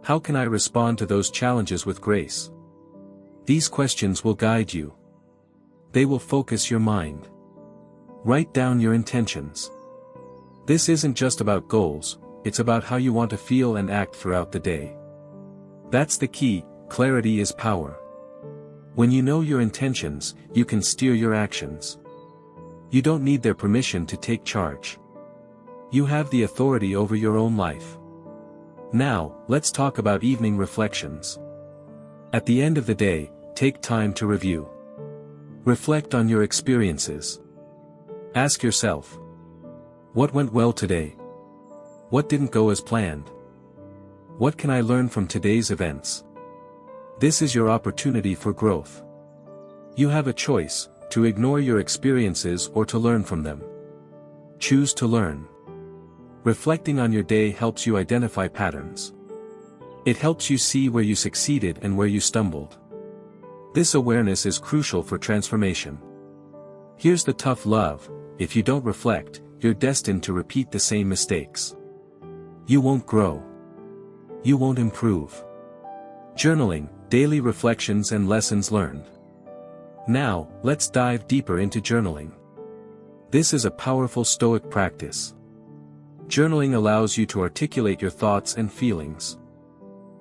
How can I respond to those challenges with grace? These questions will guide you. They will focus your mind. Write down your intentions. This isn't just about goals, it's about how you want to feel and act throughout the day. That's the key, clarity is power. When you know your intentions, you can steer your actions. You don't need their permission to take charge. You have the authority over your own life. Now, let's talk about evening reflections. At the end of the day, take time to review. Reflect on your experiences. Ask yourself, what went well today? What didn't go as planned? What can I learn from today's events? This is your opportunity for growth. You have a choice, to ignore your experiences or to learn from them. Choose to learn. Reflecting on your day helps you identify patterns. It helps you see where you succeeded and where you stumbled. This awareness is crucial for transformation. Here's the tough love, if you don't reflect, you're destined to repeat the same mistakes. You won't grow. You won't improve. Journaling, daily reflections and lessons learned. Now, let's dive deeper into journaling. This is a powerful Stoic practice. Journaling allows you to articulate your thoughts and feelings.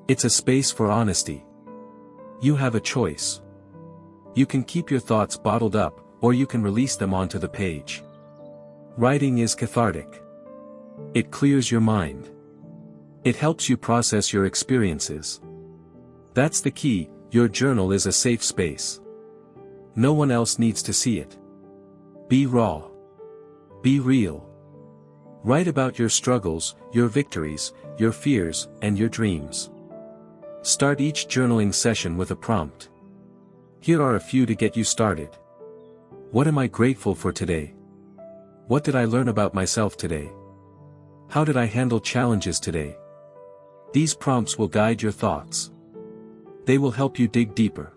It's a space for honesty. You have a choice. You can keep your thoughts bottled up, or you can release them onto the page. Writing is cathartic. It clears your mind. It helps you process your experiences. That's the key, your journal is a safe space. No one else needs to see it. Be raw. Be real. Write about your struggles, your victories, your fears, and your dreams. Start each journaling session with a prompt. Here are a few to get you started. What am I grateful for today? What did I learn about myself today? How did I handle challenges today? These prompts will guide your thoughts. They will help you dig deeper.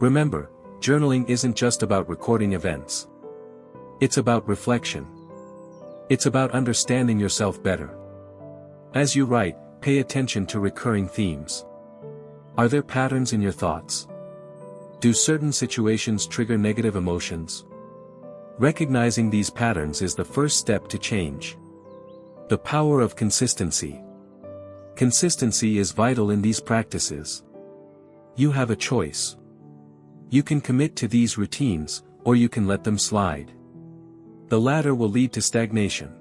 Remember, journaling isn't just about recording events. It's about reflection. It's about understanding yourself better. As you write, pay attention to recurring themes. Are there patterns in your thoughts? Do certain situations trigger negative emotions? Recognizing these patterns is the first step to change. The power of consistency. Consistency is vital in these practices. You have a choice. You can commit to these routines, or you can let them slide. The latter will lead to stagnation.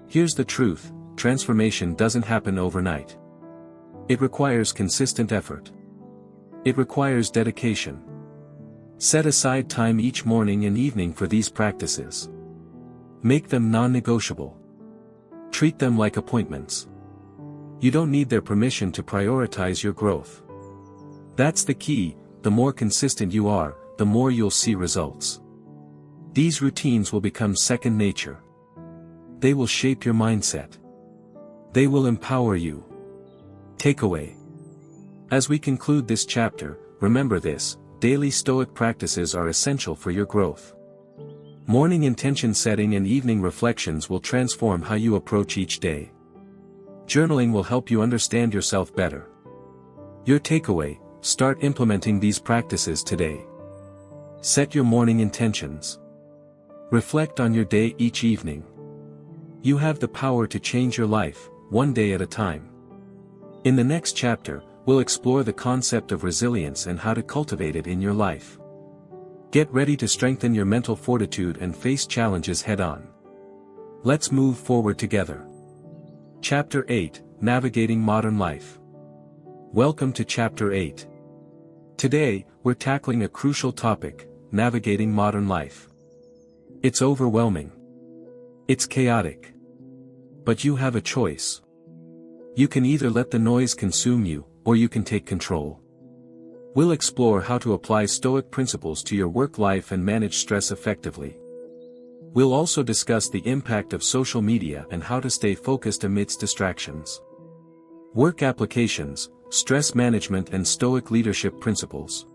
Here's the truth, transformation doesn't happen overnight. It requires consistent effort. It requires dedication. Set aside time each morning and evening for these practices. Make them non-negotiable. Treat them like appointments. You don't need their permission to prioritize your growth. That's the key, the more consistent you are, the more you'll see results. These routines will become second nature. They will shape your mindset. They will empower you. Takeaway. As we conclude this chapter, remember this: daily Stoic practices are essential for your growth. Morning intention setting and evening reflections will transform how you approach each day. Journaling will help you understand yourself better. Your takeaway: start implementing these practices today. Set your morning intentions. Reflect on your day each evening. You have the power to change your life, one day at a time. In the next chapter, we'll explore the concept of resilience and how to cultivate it in your life. Get ready to strengthen your mental fortitude and face challenges head-on. Let's move forward together. Chapter 8, Navigating Modern Life. Welcome to Chapter 8. Today, we're tackling a crucial topic: navigating modern life. It's overwhelming. It's chaotic. But you have a choice. You can either let the noise consume you, or you can take control. We'll explore how to apply Stoic principles to your work life and manage stress effectively. We'll also discuss the impact of social media and how to stay focused amidst distractions. Work applications, stress management and Stoic leadership principles.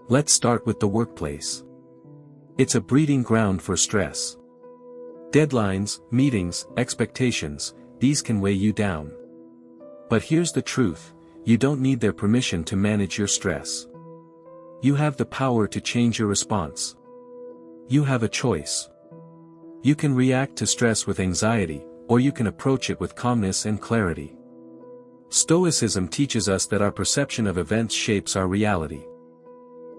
Let's start with the workplace. It's a breeding ground for stress. Deadlines, meetings, expectations, these can weigh you down. But here's the truth: you don't need their permission to manage your stress. You have the power to change your response. You have a choice. You can react to stress with anxiety, or you can approach it with calmness and clarity. Stoicism teaches us that our perception of events shapes our reality.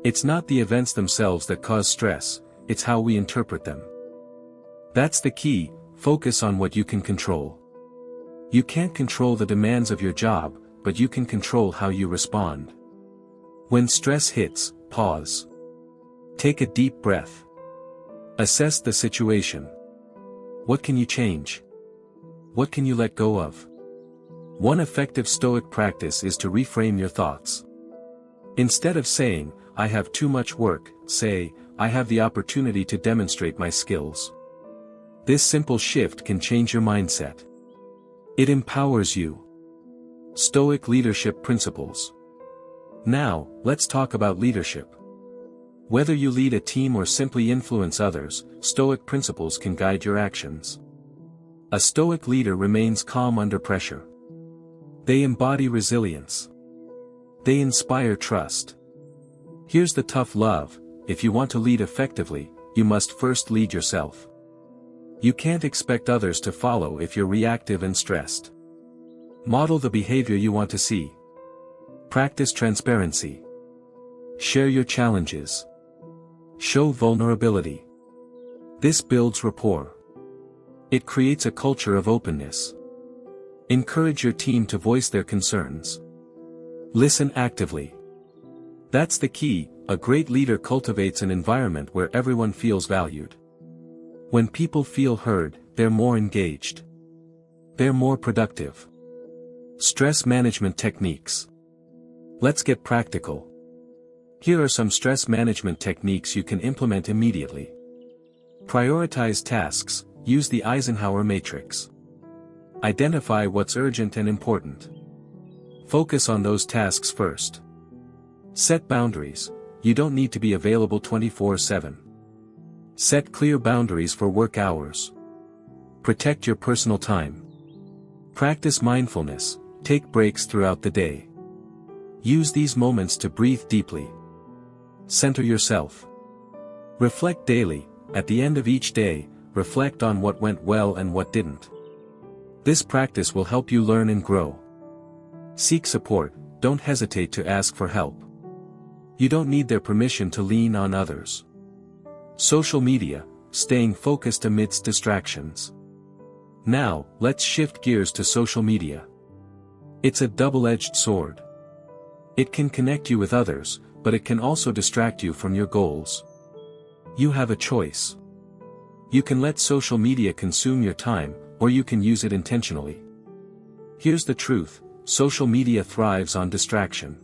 It's not the events themselves that cause stress, it's how we interpret them. That's the key: focus on what you can control. You can't control the demands of your job, but you can control how you respond. When stress hits, pause. Take a deep breath. Assess the situation. What can you change? What can you let go of? One effective Stoic practice is to reframe your thoughts. Instead of saying, "I have too much work," say, "I have the opportunity to demonstrate my skills." This simple shift can change your mindset. It empowers you. Stoic leadership principles. Now, let's talk about leadership. Whether you lead a team or simply influence others, Stoic principles can guide your actions. A Stoic leader remains calm under pressure. They embody resilience. They inspire trust. Here's the tough love: if you want to lead effectively, you must first lead yourself. You can't expect others to follow if you're reactive and stressed. Model the behavior you want to see. Practice transparency. Share your challenges. Show vulnerability. This builds rapport. It creates a culture of openness. Encourage your team to voice their concerns. Listen actively. That's the key: a great leader cultivates an environment where everyone feels valued. When people feel heard, they're more engaged. They're more productive. Stress management techniques. Let's get practical. Here are some stress management techniques you can implement immediately. Prioritize tasks. Use the Eisenhower matrix. Identify what's urgent and important. Focus on those tasks first. Set boundaries. You don't need to be available 24/7. Set clear boundaries for work hours. Protect your personal time. Practice mindfulness. Take breaks throughout the day. Use these moments to breathe deeply. Center yourself. Reflect daily. At the end of each day, reflect on what went well and what didn't. This practice will help you learn and grow. Seek support. Don't hesitate to ask for help. You don't need their permission to lean on others. Social media. Staying focused amidst distractions. Now, let's shift gears to social media. It's a double-edged sword. It can connect you with others, but it can also distract you from your goals. You have a choice. You can let social media consume your time, or you can use it intentionally. Here's the truth: social media thrives on distraction.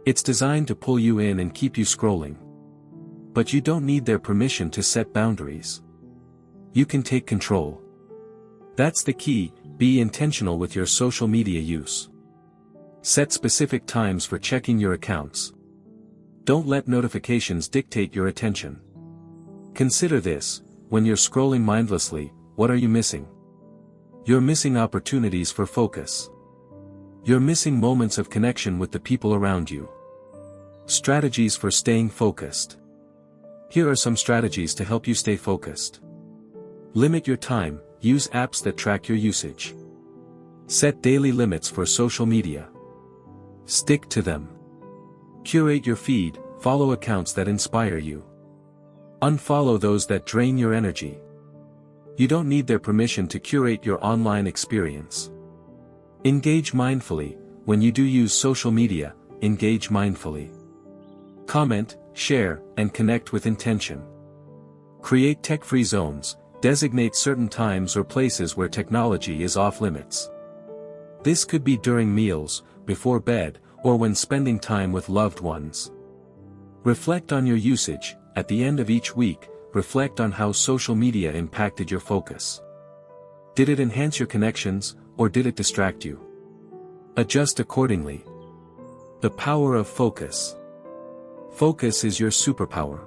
It's designed to pull you in and keep you scrolling. But you don't need their permission to set boundaries. You can take control. That's the key. Be intentional with your social media use. Set specific times for checking your accounts. Don't let notifications dictate your attention. Consider this: when you're scrolling mindlessly, what are you missing? You're missing opportunities for focus. You're missing moments of connection with the people around you. Strategies for staying focused. Here are some strategies to help you stay focused. Limit your time. Use apps that track your usage. Set daily limits for social media. Stick to them. Curate your feed. Follow accounts that inspire you. Unfollow those that drain your energy. You don't need their permission to curate your online experience. Engage mindfully. When you do use social media, engage mindfully. Comment, share, and connect with intention. Create tech-free zones. Designate certain times or places where technology is off limits. This could be during meals, before bed, or when spending time with loved ones. Reflect on your usage. At the end of each week, reflect on how social media impacted your focus. Did it enhance your connections, or did it distract you? Adjust accordingly. The power of focus. Focus is your superpower.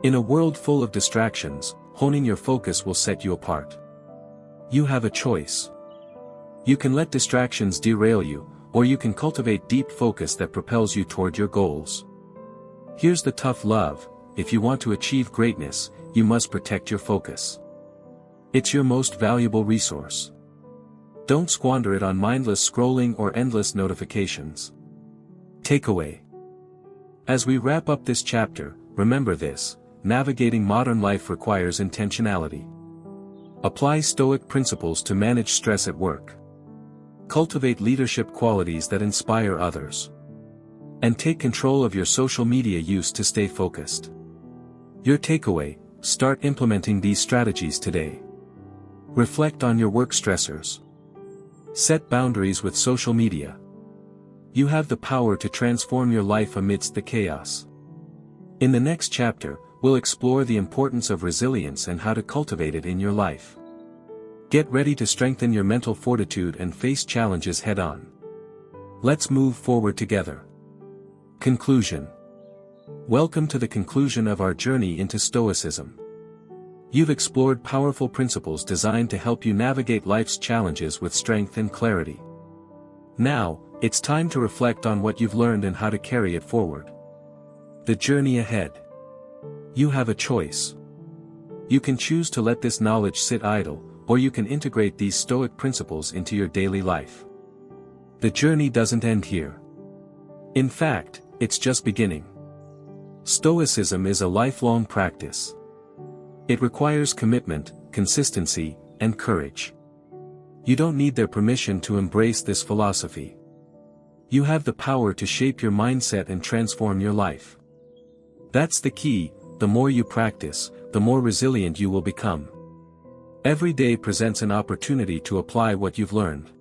In a world full of distractions, honing your focus will set you apart. You have a choice. You can let distractions derail you, or you can cultivate deep focus that propels you toward your goals. Here's the tough love: if you want to achieve greatness, you must protect your focus. It's your most valuable resource. Don't squander it on mindless scrolling or endless notifications. Takeaway. As we wrap up this chapter, remember this: navigating modern life requires intentionality. Apply Stoic principles to manage stress at work. Cultivate leadership qualities that inspire others. And take control of your social media use to stay focused. Your takeaway: start implementing these strategies today. Reflect on your work stressors. Set boundaries with social media. You have the power to transform your life amidst the chaos. In the next chapter, we'll explore the importance of resilience and how to cultivate it in your life. Get ready to strengthen your mental fortitude and face challenges head-on. Let's move forward together. Conclusion. Welcome to the conclusion of our journey into Stoicism. You've explored powerful principles designed to help you navigate life's challenges with strength and clarity. Now, it's time to reflect on what you've learned and how to carry it forward. The journey ahead. You have a choice. You can choose to let this knowledge sit idle, or you can integrate these Stoic principles into your daily life. The journey doesn't end here. In fact, it's just beginning. Stoicism is a lifelong practice. It requires commitment, consistency, and courage. You don't need their permission to embrace this philosophy. You have the power to shape your mindset and transform your life. That's the key: the more you practice, the more resilient you will become. Every day presents an opportunity to apply what you've learned.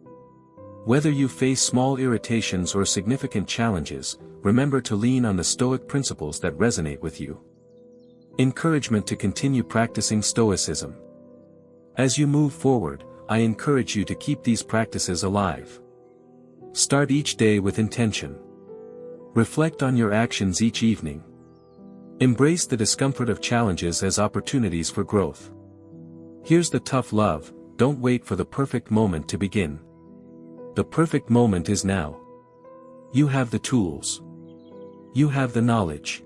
Whether you face small irritations or significant challenges, remember to lean on the Stoic principles that resonate with you. Encouragement to continue practicing Stoicism. As you move forward, I encourage you to keep these practices alive. Start each day with intention. Reflect on your actions each evening. Embrace the discomfort of challenges as opportunities for growth. Here's the tough love: don't wait for the perfect moment to begin. The perfect moment is now. You have the tools. You have the knowledge.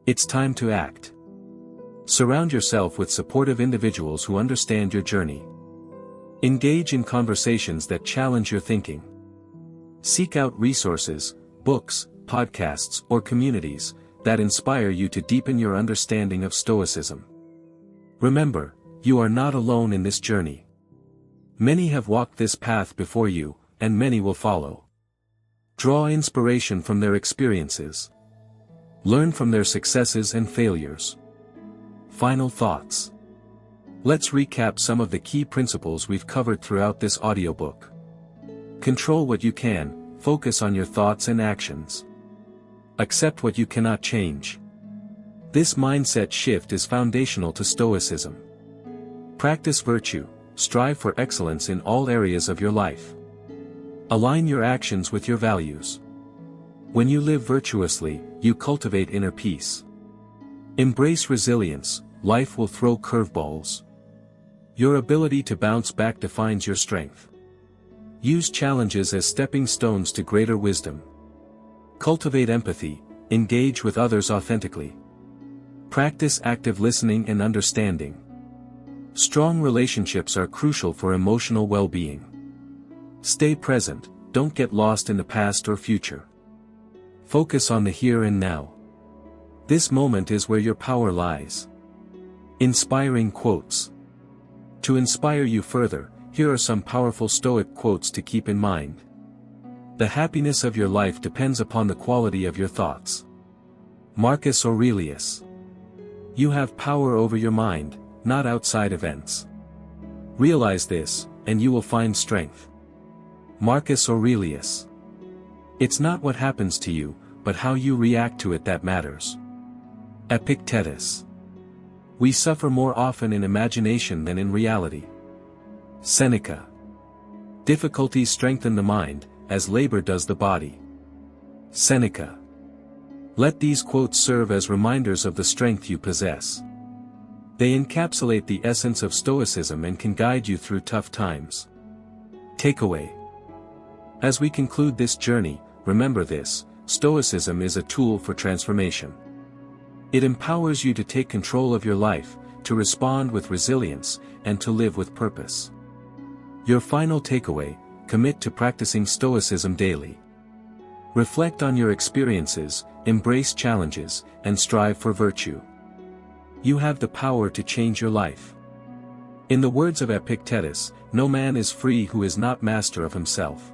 It's time to act. Surround yourself with supportive individuals who understand your journey. Engage in conversations that challenge your thinking. Seek out resources, books, podcasts, or communities that inspire you to deepen your understanding of Stoicism. Remember, you are not alone in this journey. Many have walked this path before you, and many will follow. Draw inspiration from their experiences. Learn from their successes and failures. Final thoughts. Let's recap some of the key principles we've covered throughout this audiobook. Control what you can, focus on your thoughts and actions. Accept what you cannot change. This mindset shift is foundational to Stoicism. Practice virtue, strive for excellence in all areas of your life. Align your actions with your values. When you live virtuously, you cultivate inner peace. Embrace resilience, life will throw curveballs. Your ability to bounce back defines your strength. Use challenges as stepping stones to greater wisdom. Cultivate empathy, engage with others authentically. Practice active listening and understanding. Strong relationships are crucial for emotional well-being. Stay present, don't get lost in the past or future. Focus on the here and now. This moment is where your power lies. Inspiring quotes. To inspire you further, here are some powerful Stoic quotes to keep in mind. The happiness of your life depends upon the quality of your thoughts. Marcus Aurelius. You have power over your mind, not outside events. Realize this, and you will find strength. Marcus Aurelius. It's not what happens to you, but how you react to it that matters. Epictetus. We suffer more often in imagination than in reality. Seneca. Difficulties strengthen the mind, as labor does the body. Seneca. Let these quotes serve as reminders of the strength you possess. They encapsulate the essence of Stoicism and can guide you through tough times. Takeaway. As we conclude this journey, remember this: Stoicism is a tool for transformation. It empowers you to take control of your life, to respond with resilience, and to live with purpose. Your final takeaway: commit to practicing Stoicism daily. Reflect on your experiences, embrace challenges, and strive for virtue. You have the power to change your life. In the words of Epictetus, no man is free who is not master of himself.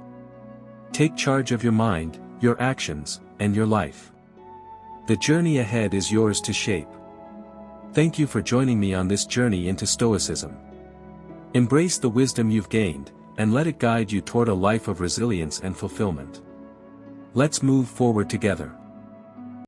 Take charge of your mind, your actions, and your life. The journey ahead is yours to shape. Thank you for joining me on this journey into Stoicism. Embrace the wisdom you've gained, and let it guide you toward a life of resilience and fulfillment. Let's move forward together.